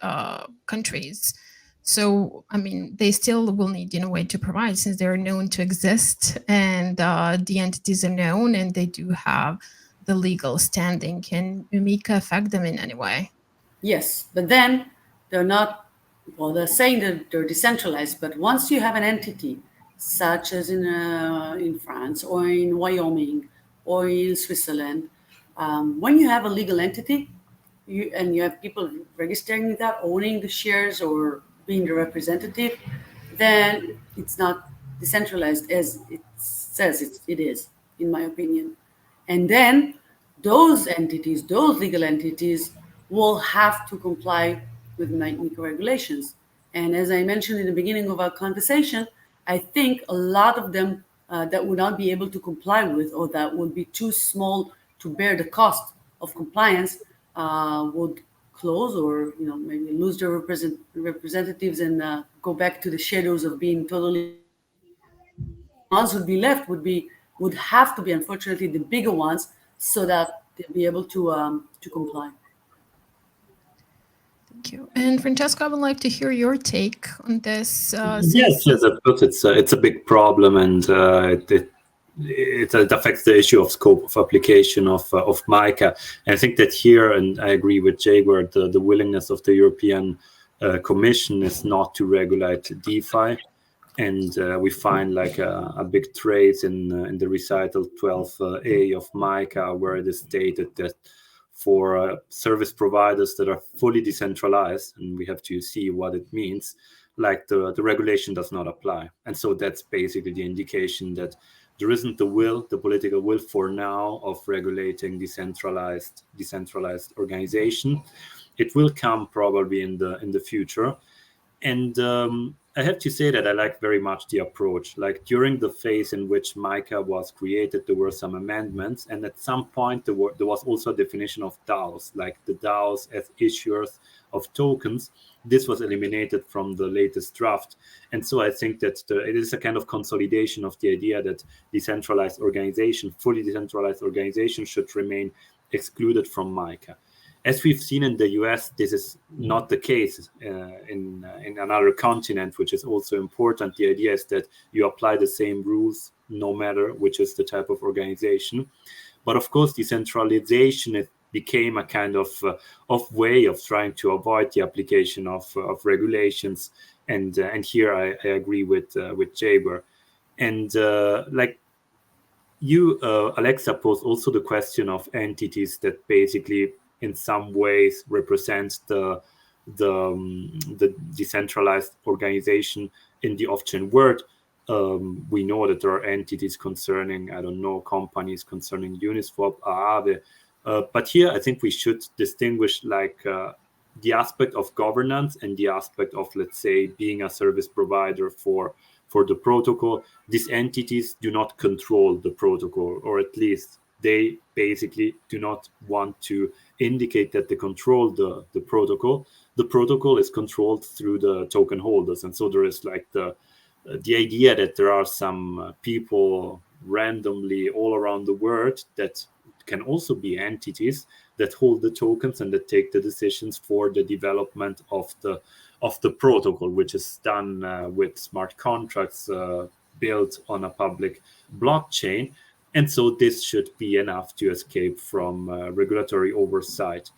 countries. So, I mean, they still will need, in a way, to provide, since they're known to exist, and the entities are known, and they do have the legal standing. Can MiCA affect them in any way? Yes, but then they're not, well, they're saying that they're decentralized, but once you have an entity, such as in France or in Wyoming or in Switzerland, when you have a legal entity, and you have people registering that, owning the shares or being the representative, then it's not decentralized as it says it is, in my opinion. And then those entities, those legal entities, will have to comply with MiCA regulations. And as I mentioned in the beginning of our conversation, I think a lot of them that would not be able to comply with, or that would be too small to bear the cost of compliance, would close, or maybe lose their representatives and go back to the shadows of being totally ones who'd be left would have to be, unfortunately, the bigger ones, so that they'll be able to comply. Thank you. And Francesco, I would like to hear your take on this. Yes, of course, it's a big problem, and it affects the issue of scope of application of MiCA. And I think that here, and I agree with Jaguar, the willingness of the European Commission is not to regulate DeFi. And we find like a big trace in the recital 12A of MiCA, where it is stated that for service providers that are fully decentralized, and we have to see what it means, like the regulation does not apply. And so that's basically the indication that there isn't the political will for now of regulating decentralized organization. It will come probably in the future. And I have to say that I like very much the approach. Like during the phase in which MiCA was created, there were some amendments. And at some point, there was also a definition of DAOs, like the DAOs as issuers of tokens. This was eliminated from the latest draft. And so I think that it is a kind of consolidation of the idea that fully decentralized organization should remain excluded from MiCA. As we've seen in the US, this is not the case in another continent, which is also important. The idea is that you apply the same rules no matter which is the type of organization. But of course, decentralization became a kind of way of trying to avoid the application of regulations. And here I agree with Jaber. And like you, Aleksa, posed also the question of entities that basically in some ways represent the decentralized organization in the off-chain world. We know that there are entities concerning, companies concerning Uniswap, Aave. But here I think we should distinguish the aspect of governance and the aspect of, let's say, being a service provider for the protocol. These entities do not control the protocol, or at least they basically do not want to indicate that they control the protocol. The protocol is controlled through the token holders. And so there is like the idea that there are some people randomly all around the world that can also be entities that hold the tokens and that take the decisions for the development of the protocol, which is done with smart contracts built on a public blockchain. And so this should be enough to escape from regulatory oversight.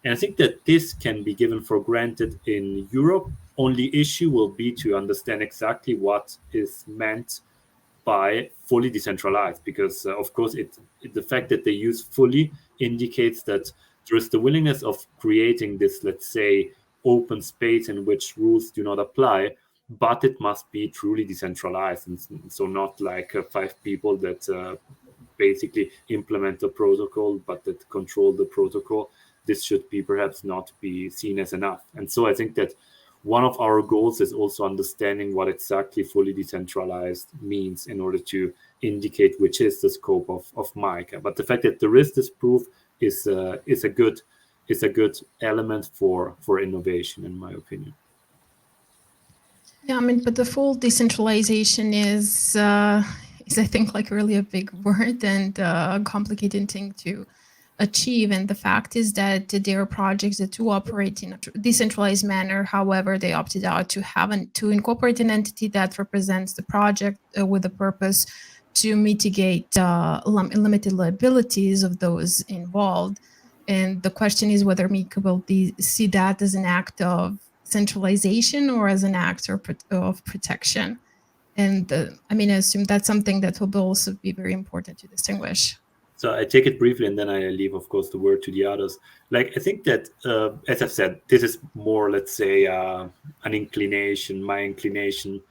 And I think that this can be given for granted in Europe. Only issue will be to understand exactly what is meant by fully decentralized, because of course the fact that they use fully indicates that there is the willingness of creating this, let's say, open space in which rules do not apply, but it must be truly decentralized, and so not like 5 people that basically implement the protocol but that control the protocol. This should be perhaps not be seen as enough. And so I think that one of our goals is also understanding what exactly fully decentralized means in order to indicate which is the scope of MiCA. But the fact that there is this proof is a good element for innovation, in my opinion. Yeah, I mean, but the full decentralization is I think like really a big word and a complicated thing to achieve. And the fact is that there are projects that do operate in a decentralized manner. However, they opted out to incorporate an entity that represents the project with the purpose to mitigate limited liabilities of those involved. And the question is whether MiCA will see that as an act of centralization or as an act of protection. And I assume that's something that will also be very important to distinguish. So I take it briefly, and then I leave, of course, the word to the others. Like, I think that, as I've said, this is more, let's say, my inclination.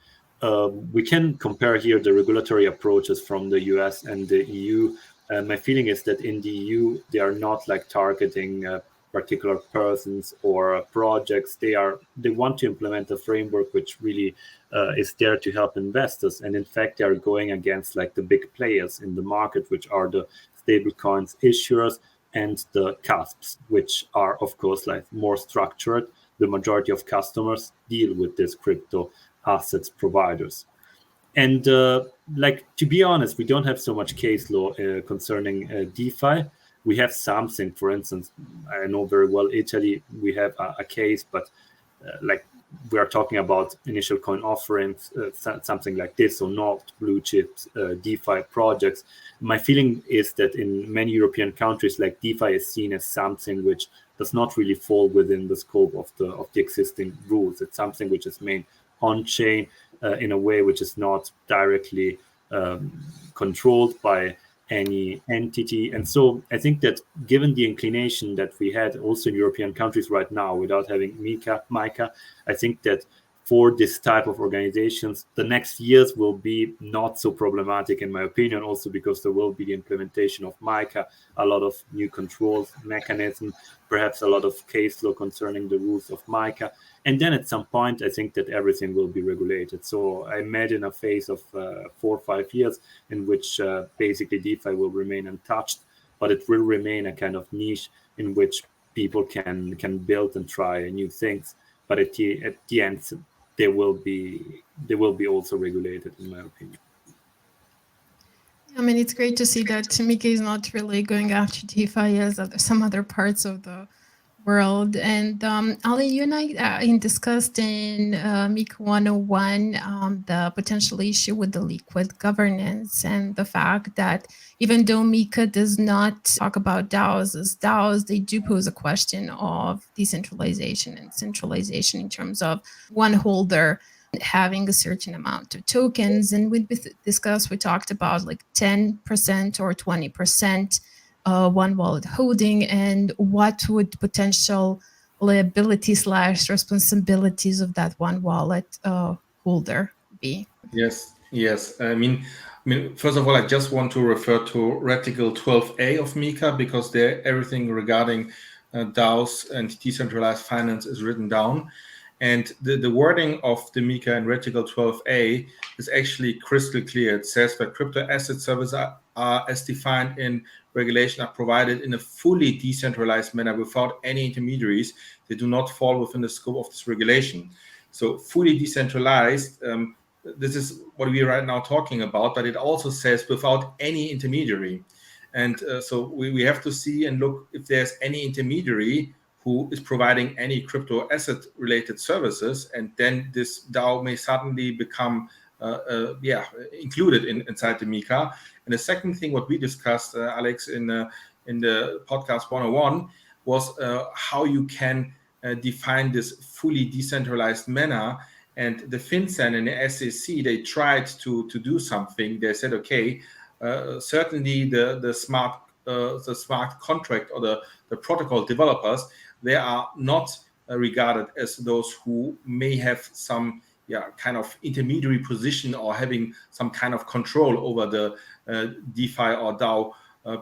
We can compare here the regulatory approaches from the US and the EU. My feeling is that in the EU, they are not like targeting particular persons or projects. They want to implement a framework which really is there to help investors. And in fact, they are going against like the big players in the market, which are the stablecoins issuers and the CASPs, which are, of course, like more structured. The majority of customers deal with these crypto assets providers. And like, to be honest, we don't have so much case law concerning DeFi. We have something, for instance, I know very well Italy, we have a case, but like we are talking about initial coin offerings, something like this, or not blue chips, DeFi projects. My feeling is that in many European countries, like, DeFi is seen as something which does not really fall within the scope of the existing rules. It's something which is made on chain in a way which is not directly controlled by any entity. And so I think that given the inclination that we had also in European countries right now without having MiCA, I think that for this type of organizations, the next years will be not so problematic, in my opinion, also because there will be the implementation of MiCA, a lot of new controls mechanism, perhaps a lot of case law concerning the rules of MiCA. And then at some point, I think that everything will be regulated. So I imagine a phase of 4 or 5 years in which basically DeFi will remain untouched, but it will remain a kind of niche in which people can build and try new things. But at the end, they will be also regulated, in my opinion. I mean, it's great to see that MiCA is not really going after DeFi as some other parts of the world. And Ali, you and I discussed in MiCA 101 the potential issue with the liquid governance and the fact that even though MiCA does not talk about DAOs as DAOs, they do pose a question of decentralization and centralization in terms of one holder having a certain amount of tokens. And we talked about like 10% or 20% one wallet holding, and what would potential liability/responsibilities of that one wallet holder be? Yes. I mean, first of all, I just want to refer to Reticle 12A of MiCA, because there everything regarding DAOs and decentralized finance is written down. And the wording of the MiCA and Reticle 12A is actually crystal clear. It says that crypto asset services are, as defined in regulation, are provided in a fully decentralized manner without any intermediaries. They do not fall within the scope of this regulation. So fully decentralized, this is what we are right now talking about, but it also says without any intermediary. And so we have to see and look if there's any intermediary who is providing any crypto asset related services, and then this DAO may suddenly become included inside the MiCA. And the second thing what we discussed, Alex, in the podcast 101 was how you can define this fully decentralized manner. And the FinCEN and the SEC, they tried to do something. They said, okay, certainly the smart contract or the protocol developers, they are not regarded as those who may have some kind of intermediary position or having some kind of control over the DeFi or DAO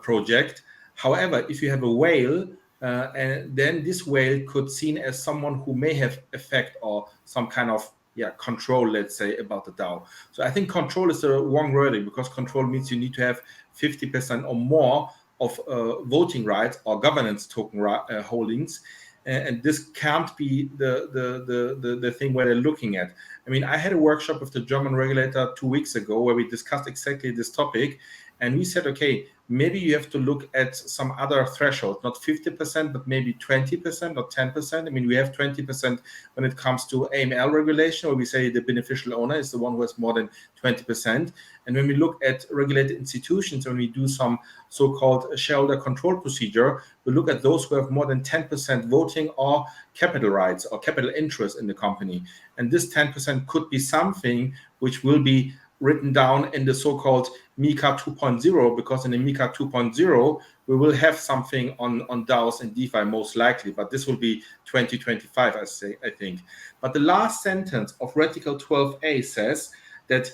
project. However, if you have a whale, and then this whale could seen as someone who may have effect or some kind of control, let's say, about the DAO. So I think control is the wrong wording, because control means you need to have 50% or more of voting rights or governance token holdings, and this can't be the thing where they're looking at. I mean, I had a workshop with the German regulator 2 weeks ago where we discussed exactly this topic, and we said, okay, maybe you have to look at some other threshold, not 50%, but maybe 20% or 10%. I mean, we have 20% when it comes to AML regulation, where we say the beneficial owner is the one who has more than 20%. And when we look at regulated institutions, when we do some so-called shareholder control procedure, we look at those who have more than 10% voting or capital rights or capital interest in the company. And this 10% could be something which will be written down in the so-called MiCA 2.0, because in the MiCA 2.0, we will have something on DAOs and DeFi most likely, but this will be 2025, I think. But the last sentence of Reticle 12A says that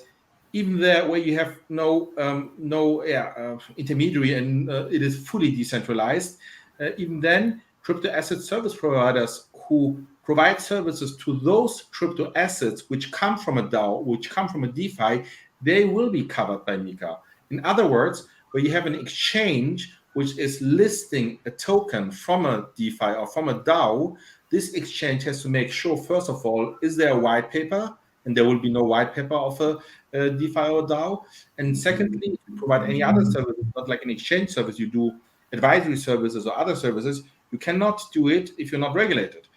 even there where you have no intermediary and it is fully decentralized, even then crypto asset service providers who provide services to those crypto assets which come from a DAO, which come from a DeFi, they will be covered by MiCA. In other words, where you have an exchange which is listing a token from a DeFi or from a DAO, this exchange has to make sure, first of all, is there a white paper? and there will be no white paper of a DeFi or DAO. And secondly, if you provide any other services, not like an exchange service, you do advisory services or other services, you cannot do it if you're not regulated,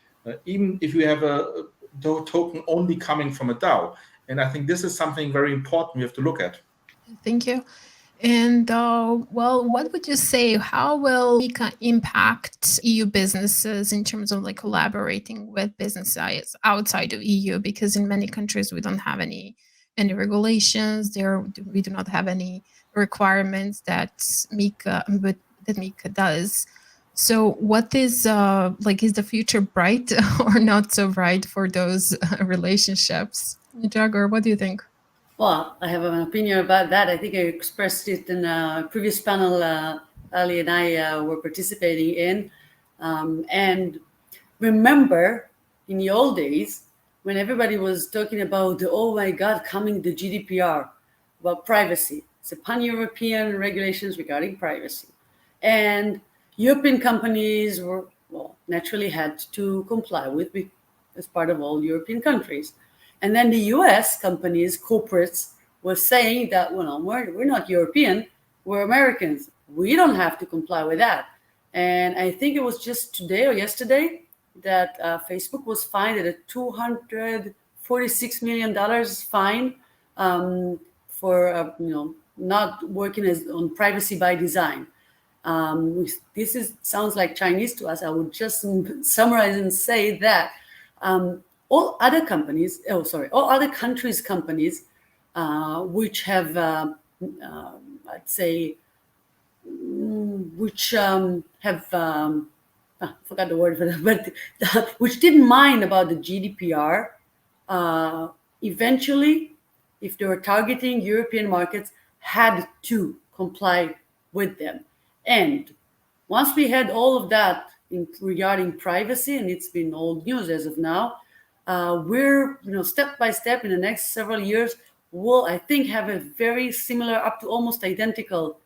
even if you have a token only coming from a DAO. And I think this is something very important we have to look at. Thank you. And well, what would you say? How will MiCA impact EU businesses in terms of like collaborating with businesses outside of EU? Because in many countries we don't have any regulations. We do not have any requirements that MiCA does. So, what is is the future bright or not so bright for those relationships? Jagger, what do you think? Well, I have an opinion about that. I think I expressed it in a previous panel Ali and I were participating in. And remember, in the old days, when everybody was talking about, oh my God, coming the GDPR, about privacy. It's a pan-European regulations regarding privacy. And European companies were, well, naturally had to comply with as part of all European countries. And then the US companies, corporates, were saying that, well, we're not European, we're Americans. We don't have to comply with that. And I think it was just today or yesterday that Facebook was fined at a $246 million fine for not working on privacy by design. Sounds like Chinese to us. I would just summarize and say that all other countries' companies, which have, I'd say, which have, I forgot the word for that, but which didn't mind about the GDPR, eventually, if they were targeting European markets, had to comply with them. And once we had all of that regarding privacy, and it's been old news as of now, we're, step by step in the next several years, will, I think, have a very similar, up to almost identical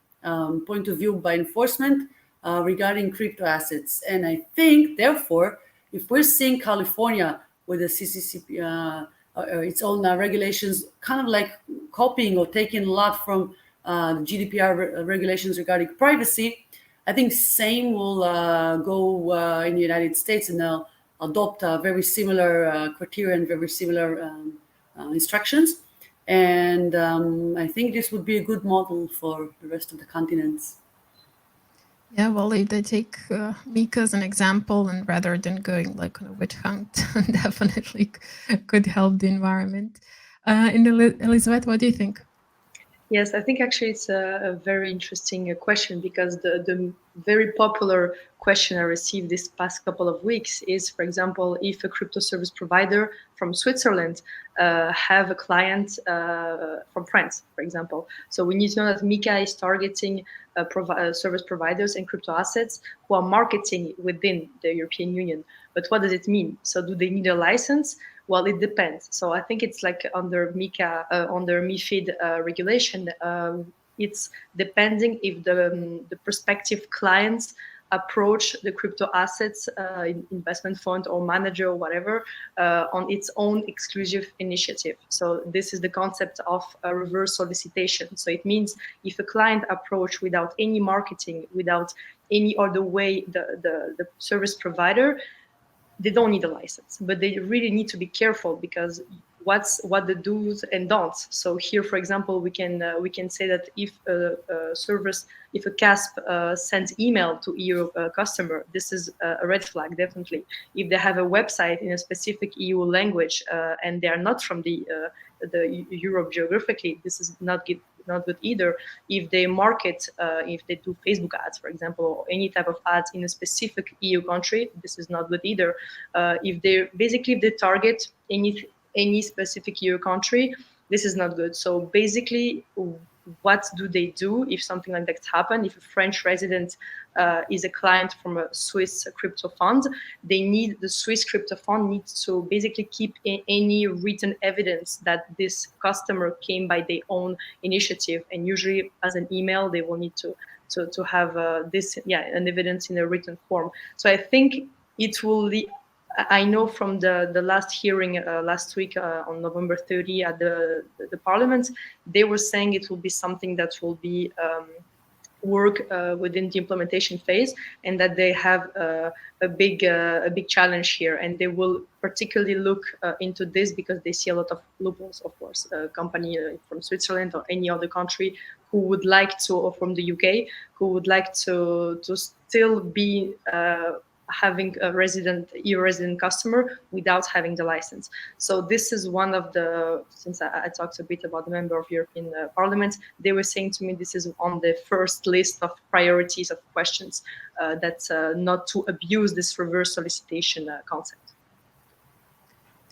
point of view by enforcement regarding crypto assets. And I think, therefore, if we're seeing California with the CCCP, its own regulations, kind of like copying or taking a lot from GDPR regulations regarding privacy, I think same will go in the United States, and they'll adopt very similar criteria and very similar instructions. And I think this would be a good model for the rest of the continents. Yeah, well, if they take MiCA as an example, and rather than going like on a witch hunt, definitely could help the environment. And Elizabeth, what do you think? Yes, I think actually it's a very interesting question, because the very popular question I received this past couple of weeks is, for example, if a crypto service provider from Switzerland have a client from France, for example. So we need to know that MiCA is targeting service providers and crypto assets who are marketing within the European Union. But what does it mean? So do they need a license? Well, it depends. So I think it's like under MiCA, under MiFID regulation, it's depending if the prospective clients approach the crypto assets investment fund or manager or whatever on its own exclusive initiative. So this is the concept of a reverse solicitation. So it means if a client approach without any marketing, without any other way, the service provider, they don't need a license, but they really need to be careful, because what the do's and don'ts. So here, for example, we can say that if a CASP sends email to EU customer, this is a red flag, definitely. If they have a website in a specific EU language and they are not from the Europe geographically, this is not good either. If they market, if they do Facebook ads, for example, or any type of ads in a specific EU country, this is not good either. If they target any specific EU country, this is not good. So basically, what do they do if something like that happens? If a French resident is a client from a Swiss crypto fund, the Swiss crypto fund needs to basically keep any written evidence that this customer came by their own initiative, and usually as an email, they will need to have an evidence in a written form. So I think it will I know from the last hearing last week on November 30 at the Parliament, they were saying it will be something that will be work within the implementation phase, and that they have a big challenge here, and they will particularly look into this because they see a lot of loopholes. Of course, a company from Switzerland or any other country who would like to, or from the UK, who would like to still be having a e-resident customer without having the license. So this is one of the, since I talked a bit about the member of European Parliament, they were saying to me this is on the first list of priorities of questions, that's not to abuse this reverse solicitation concept.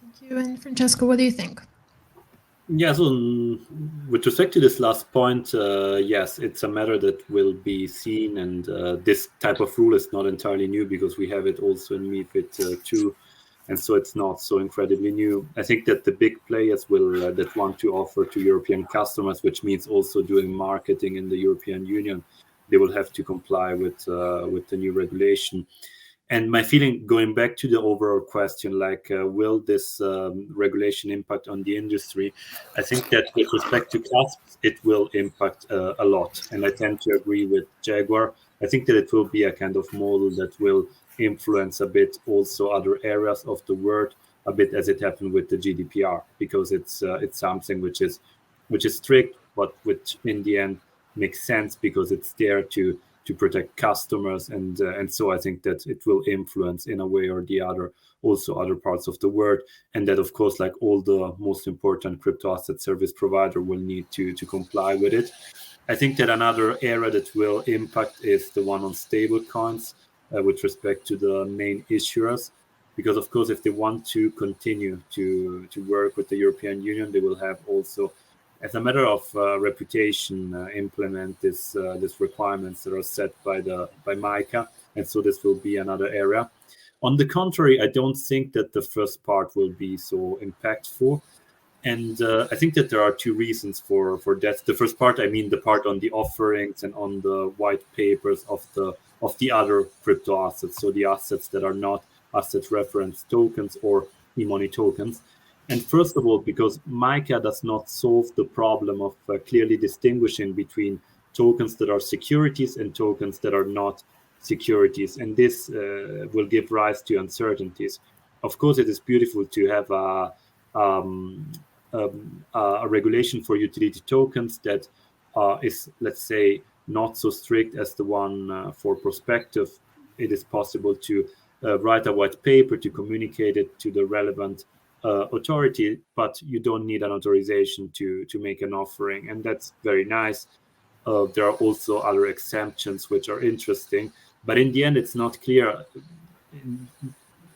Thank you. And Francesco, what do you think? Yeah, so with respect to this last point, yes, it's a matter that will be seen, and this type of rule is not entirely new because we have it also in MiFID 2, and so it's not so incredibly new. I think that the big players will that want to offer to European customers, which means also doing marketing in the European Union, they will have to comply with the new regulation. And my feeling, going back to the overall question, like, will this regulation impact on the industry? I think that with respect to clasps, it will impact a lot. And I tend to agree with Jaguar. I think that it will be a kind of model that will influence a bit also other areas of the world, a bit as it happened with the GDPR, because it's something which is strict, but which in the end makes sense because it's there to protect customers, and so I think that it will influence in a way or the other also other parts of the world, and that of course, like all the most important crypto asset service provider will need to comply with it. I think that another area that will impact is the one on stable coins with respect to the main issuers, because of course if they want to continue to work with the European Union, they will have also, as a matter of reputation, implement these requirements that are set by MiCA, and so this will be another area. On the contrary, I don't think that the first part will be so impactful, and I think that there are two reasons for that. The first part, I mean the part on the offerings and on the white papers of the other crypto assets, so the assets that are not asset reference tokens or e-money tokens. And first of all, because MiCA does not solve the problem of clearly distinguishing between tokens that are securities and tokens that are not securities. And this will give rise to uncertainties. Of course, it is beautiful to have a regulation for utility tokens that is, let's say, not so strict as the one for prospective. It is possible to write a white paper to communicate it to the relevant authority, but you don't need an authorization to make an offering, and that's very nice. There are also other exemptions which are interesting, but in the end it's not clear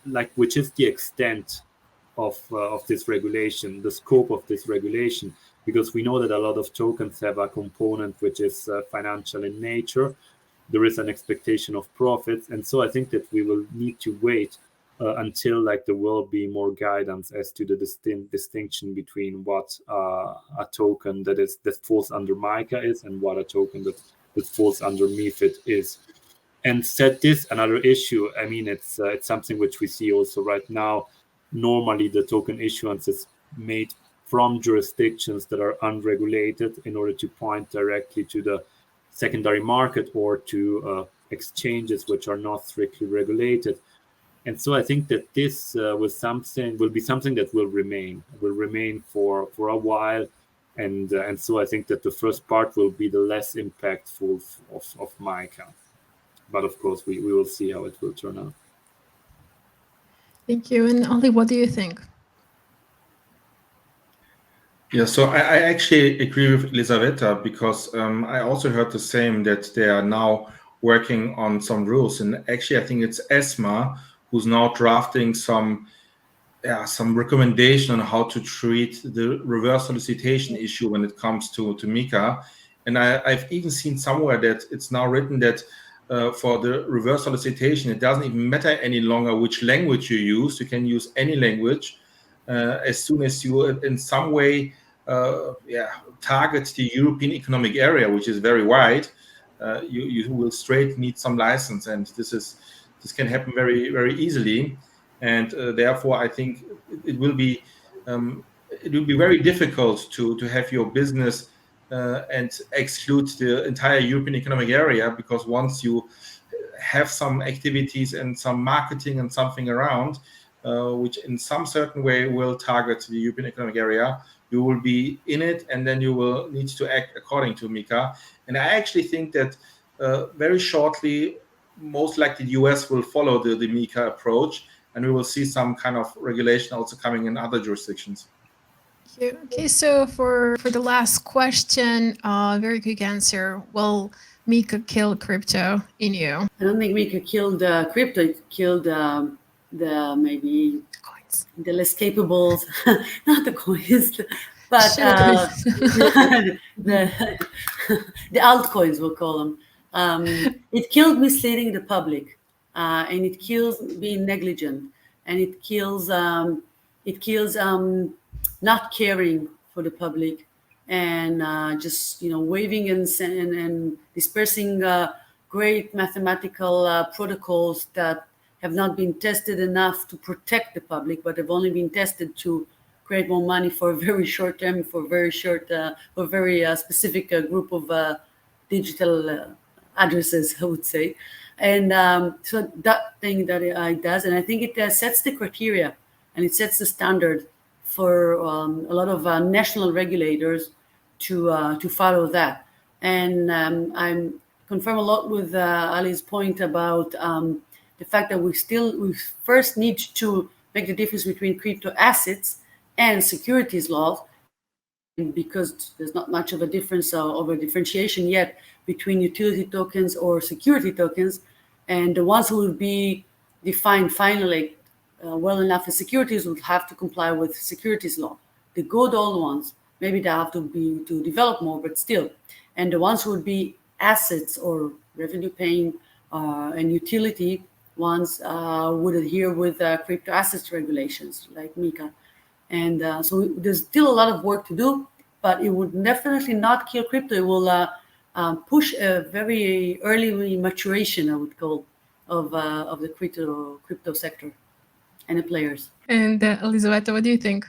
like which is the extent of this regulation, the scope of this regulation, because we know that a lot of tokens have a component which is financial in nature. There is an expectation of profits, and so I think that we will need to wait until like there will be more guidance as to the distinction between what a token that falls under MiCA is and what a token that falls under MiFID is. And said this, another issue, I mean, it's something which we see also right now. Normally, the token issuance is made from jurisdictions that are unregulated in order to point directly to the secondary market or to exchanges which are not strictly regulated. And so I think that this will be something that will remain for a while, and so I think that the first part will be the less impactful of MiCA, but of course we will see how it will turn out. Thank you. And Oli, what do you think? Yeah, so I actually agree with Elisabetta, because I also heard the same, that they are now working on some rules, and actually I think it's ESMA who's now drafting some recommendation on how to treat the reverse solicitation issue when it comes to MiCA. And I've even seen somewhere that it's now written that for the reverse solicitation, it doesn't even matter any longer which language you use. You can use any language as soon as you in some way target the European Economic Area, which is very wide. You will straight need some license, and this can happen very, very easily. and therefore I think it will be very difficult to have your business and exclude the entire European Economic Area, because once you have some activities and some marketing and something around, which in some certain way will target the European Economic Area, you will be in it, and then you will need to act according to MiCA. And I actually think that very shortly, most likely the US will follow the MiCA approach, and we will see some kind of regulation also coming in other jurisdictions. Okay, so for the last question, very quick answer. Will MiCA kill crypto in you? I don't think MiCA killed crypto. It killed the maybe Coins. the less capable, not the coins, but the altcoins, we'll call them. It killed misleading the public, and it kills being negligent, and it kills not caring for the public, and just waving and dispersing great mathematical protocols that have not been tested enough to protect the public, but have only been tested to create more money for a very short term, for very specific group of digital addresses, I would say. And so that thing that it does, and I think it sets the criteria and it sets the standard for a lot of national regulators to follow that. And I'm confirm a lot with Ali's point about the fact that we first need to make the difference between crypto assets and securities laws, because there's not much of a difference of a differentiation yet between utility tokens or security tokens, and the ones who will be defined finally well enough as securities will have to comply with securities law. The good old ones, maybe they have to develop more, but still. And the ones who would be assets or revenue paying and utility ones would adhere with crypto assets regulations like MiCA. And so there's still a lot of work to do, but it would definitely not kill crypto. It will push a very early maturation, I would call, of the crypto sector and the players. And Elisabetta, what do you think?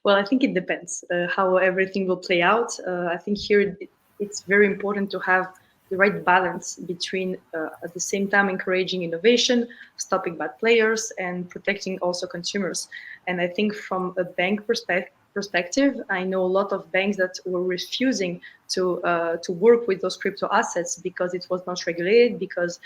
Well, I think it depends how everything will play out. I think here it's very important to have the right balance between at the same time encouraging innovation, stopping bad players, and protecting also consumers. And I think from a bank perspective, I know a lot of banks that were refusing to work with those crypto assets because it was not regulated, because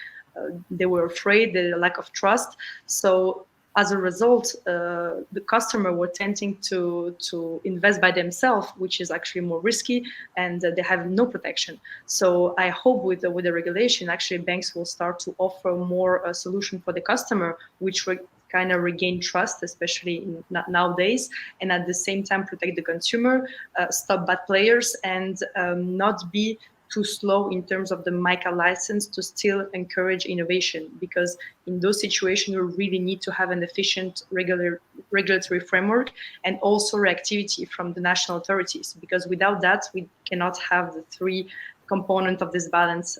they were afraid, the lack of trust. So as a result, the customer were tending to invest by themselves, which is actually more risky, and they have no protection. So I hope with the regulation, actually banks will start to offer more a solution for the customer, which will kind of regain trust, especially nowadays, and at the same time protect the consumer, stop bad players, and not be too slow in terms of the MiCA license to still encourage innovation, because in those situations we really need to have an efficient regulatory framework and also reactivity from the national authorities, because without that we cannot have the three components of this balance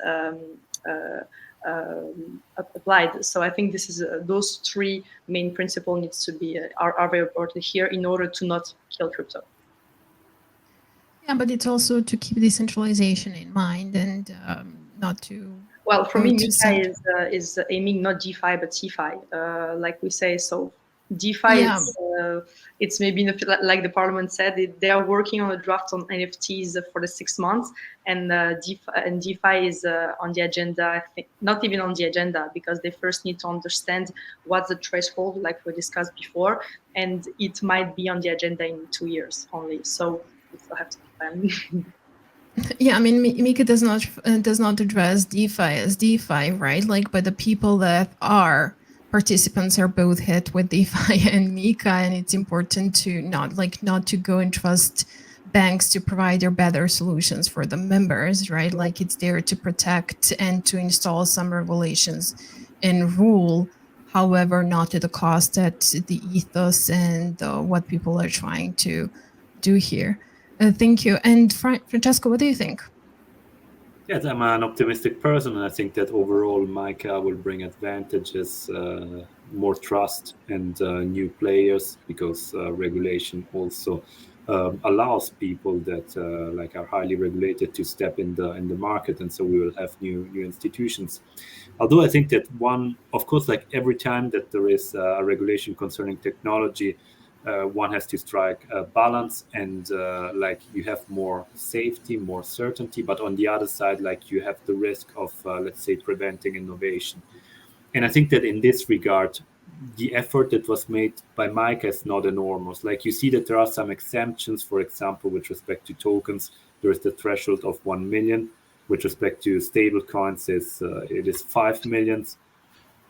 applied. So I think this is those three main principles needs to be are very important here in order to not kill crypto. Yeah, but it's also to keep decentralization in mind and not to. Well, for me, MiCA is aiming not DeFi but CeFi, like we say. So DeFi, yeah. It's maybe like the parliament said, they are working on a draft on NFTs for the 6 months, and DeFi is on the agenda. I think not even on the agenda, because they first need to understand what's the threshold, like we discussed before, and it might be on the agenda in 2 years only. So we still have to plan. Yeah, I mean, MiCA does not address DeFi as DeFi, right? Like, but the people that are participants are both hit with DeFi and MiCA, and it's important to not to go and trust banks to provide their better solutions for the members, right? Like, it's there to protect and to install some regulations and rule, however, not at the cost that the ethos and what people are trying to do here. Thank you. And Francesco, what do you think? Yes, I'm an optimistic person, and I think that overall MiCA will bring advantages more trust and new players, because regulation also allows people that like are highly regulated to step in the market, and so we will have new institutions. Although I think that of course, like every time that there is a regulation concerning technology, one has to strike a balance, and like you have more safety, more certainty, but on the other side, like you have the risk of let's say preventing innovation. And I think that in this regard, the effort that was made by MiCA is not enormous. Like you see that there are some exemptions, for example, with respect to tokens, there is the threshold of 1 million. With respect to stable coins, it is 5 millions.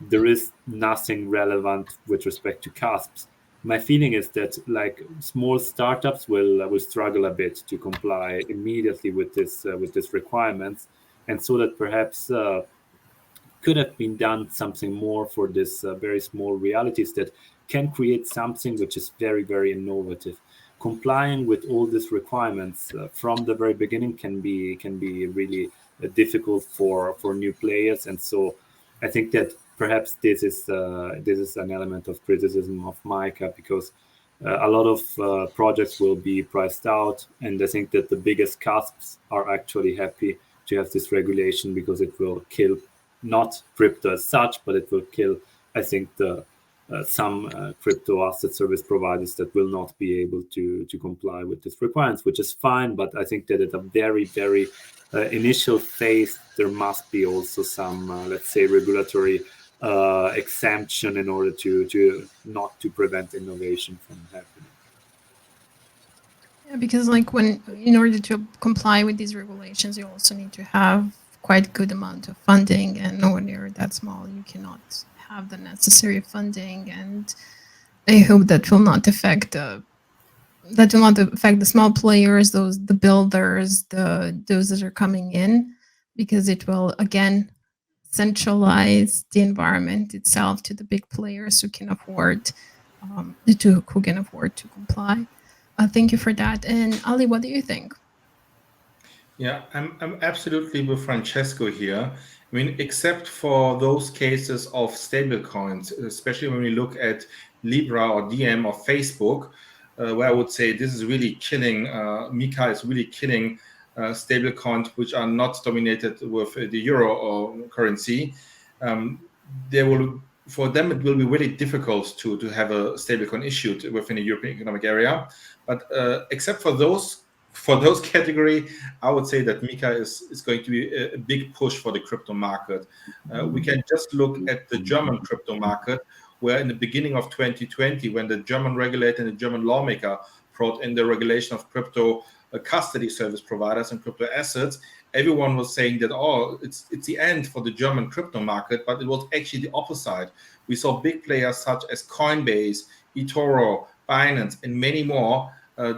There is nothing relevant with respect to CASPs. My feeling is that like small startups will struggle a bit to comply immediately with this requirements, and so that perhaps could have been done something more for this very small realities that can create something which is very, very innovative. Complying with all these requirements from the very beginning can be really difficult for new players, and so I think that perhaps this is an element of criticism of MiCA, because a lot of projects will be priced out, and I think that the biggest CASPs are actually happy to have this regulation, because it will kill not crypto as such, but it will kill, I think, the some crypto asset service providers that will not be able to comply with these requirements, which is fine. But I think that at a very, very initial phase, there must be also some, let's say, regulatory exemption in order to not to prevent innovation from happening. Yeah, because like in order to comply with these regulations, you also need to have quite good amount of funding, and when you're that small, you cannot have the necessary funding. And I hope that will not affect the small players, the builders, those that are coming in, because it will again centralize the environment itself to the big players who can afford to comply. Thank you for that. And Ali, what do you think? Yeah, I'm absolutely with Francesco here. I mean, except for those cases of stable coins, especially when we look at Libra or DM or Facebook, where I would say this is really killing, MiCA is really killing stable coins which are not dominated with the euro or currency. For them, it will be really difficult to have a stablecoin issued within the European Economic Area. But except for those category, I would say that MiCA is going to be a big push for the crypto market. We can just look at the German crypto market, where in the beginning of 2020, when the German regulator and the German lawmaker brought in the regulation of crypto custody service providers and crypto assets, everyone was saying that, oh, it's the end for the German crypto market, but it was actually the opposite. We saw big players such as Coinbase, eToro, Binance, and many more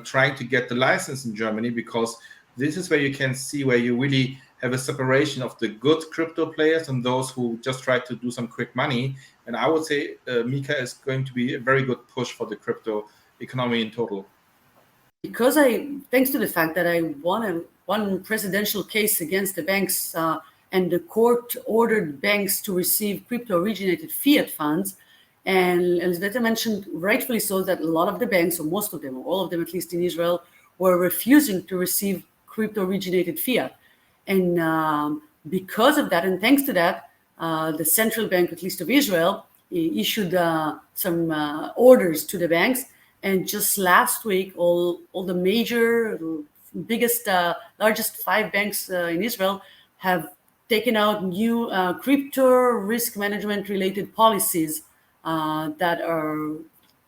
trying to get the license in Germany, because this is where you can see where you really have a separation of the good crypto players and those who just try to do some quick money. And I would say MiCA is going to be a very good push for the crypto economy in total. Because thanks to the fact that I won one presidential case against the banks, and the court ordered banks to receive crypto-originated fiat funds. And Elizaveta mentioned, rightfully so, that a lot of the banks, or most of them, or all of them, at least in Israel, were refusing to receive crypto-originated fiat. And because of that, and thanks to that, the central bank, at least of Israel, issued some orders to the banks. And just last week, all the major, biggest, largest 5 banks in Israel have taken out new crypto risk management related policies that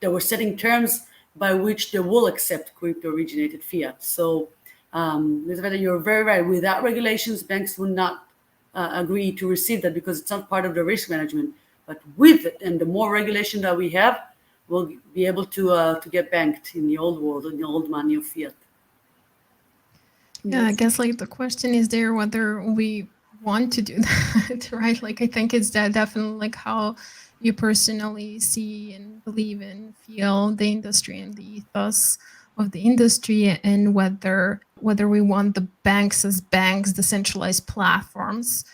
were setting terms by which they will accept crypto originated fiat. So, Elizaveta, you're very right. Without regulations, banks would not agree to receive that, because it's not part of the risk management. But with it, and the more regulation that we have, we'll be able to get banked in the old world, in the old money of fiat. Yeah, I guess like the question is there whether we want to do that, right? Like I think it's definitely like how you personally see and believe and feel the industry and the ethos of the industry, and whether we want the banks as banks, the centralized platforms,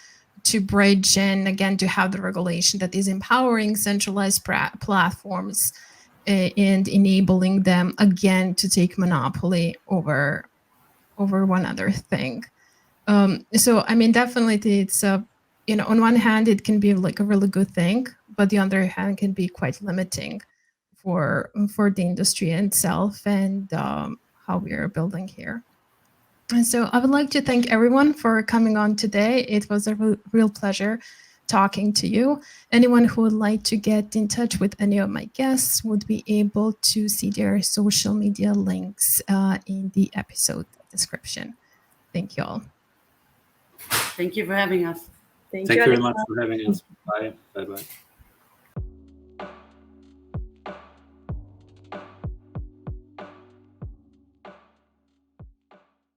to bridge and again to have the regulation that is empowering centralized platforms and enabling them again to take monopoly over one other thing. So I mean, definitely it's on one hand it can be like a really good thing, but the other hand can be quite limiting for the industry itself and how we are building here. And so I would like to thank everyone for coming on today. It was a real pleasure talking to you. Anyone who would like to get in touch with any of my guests would be able to see their social media links in the episode description. Thank you all. Thank you for having us. Thank Thank you, you very Aleksa. much for having us. Bye. Bye-bye.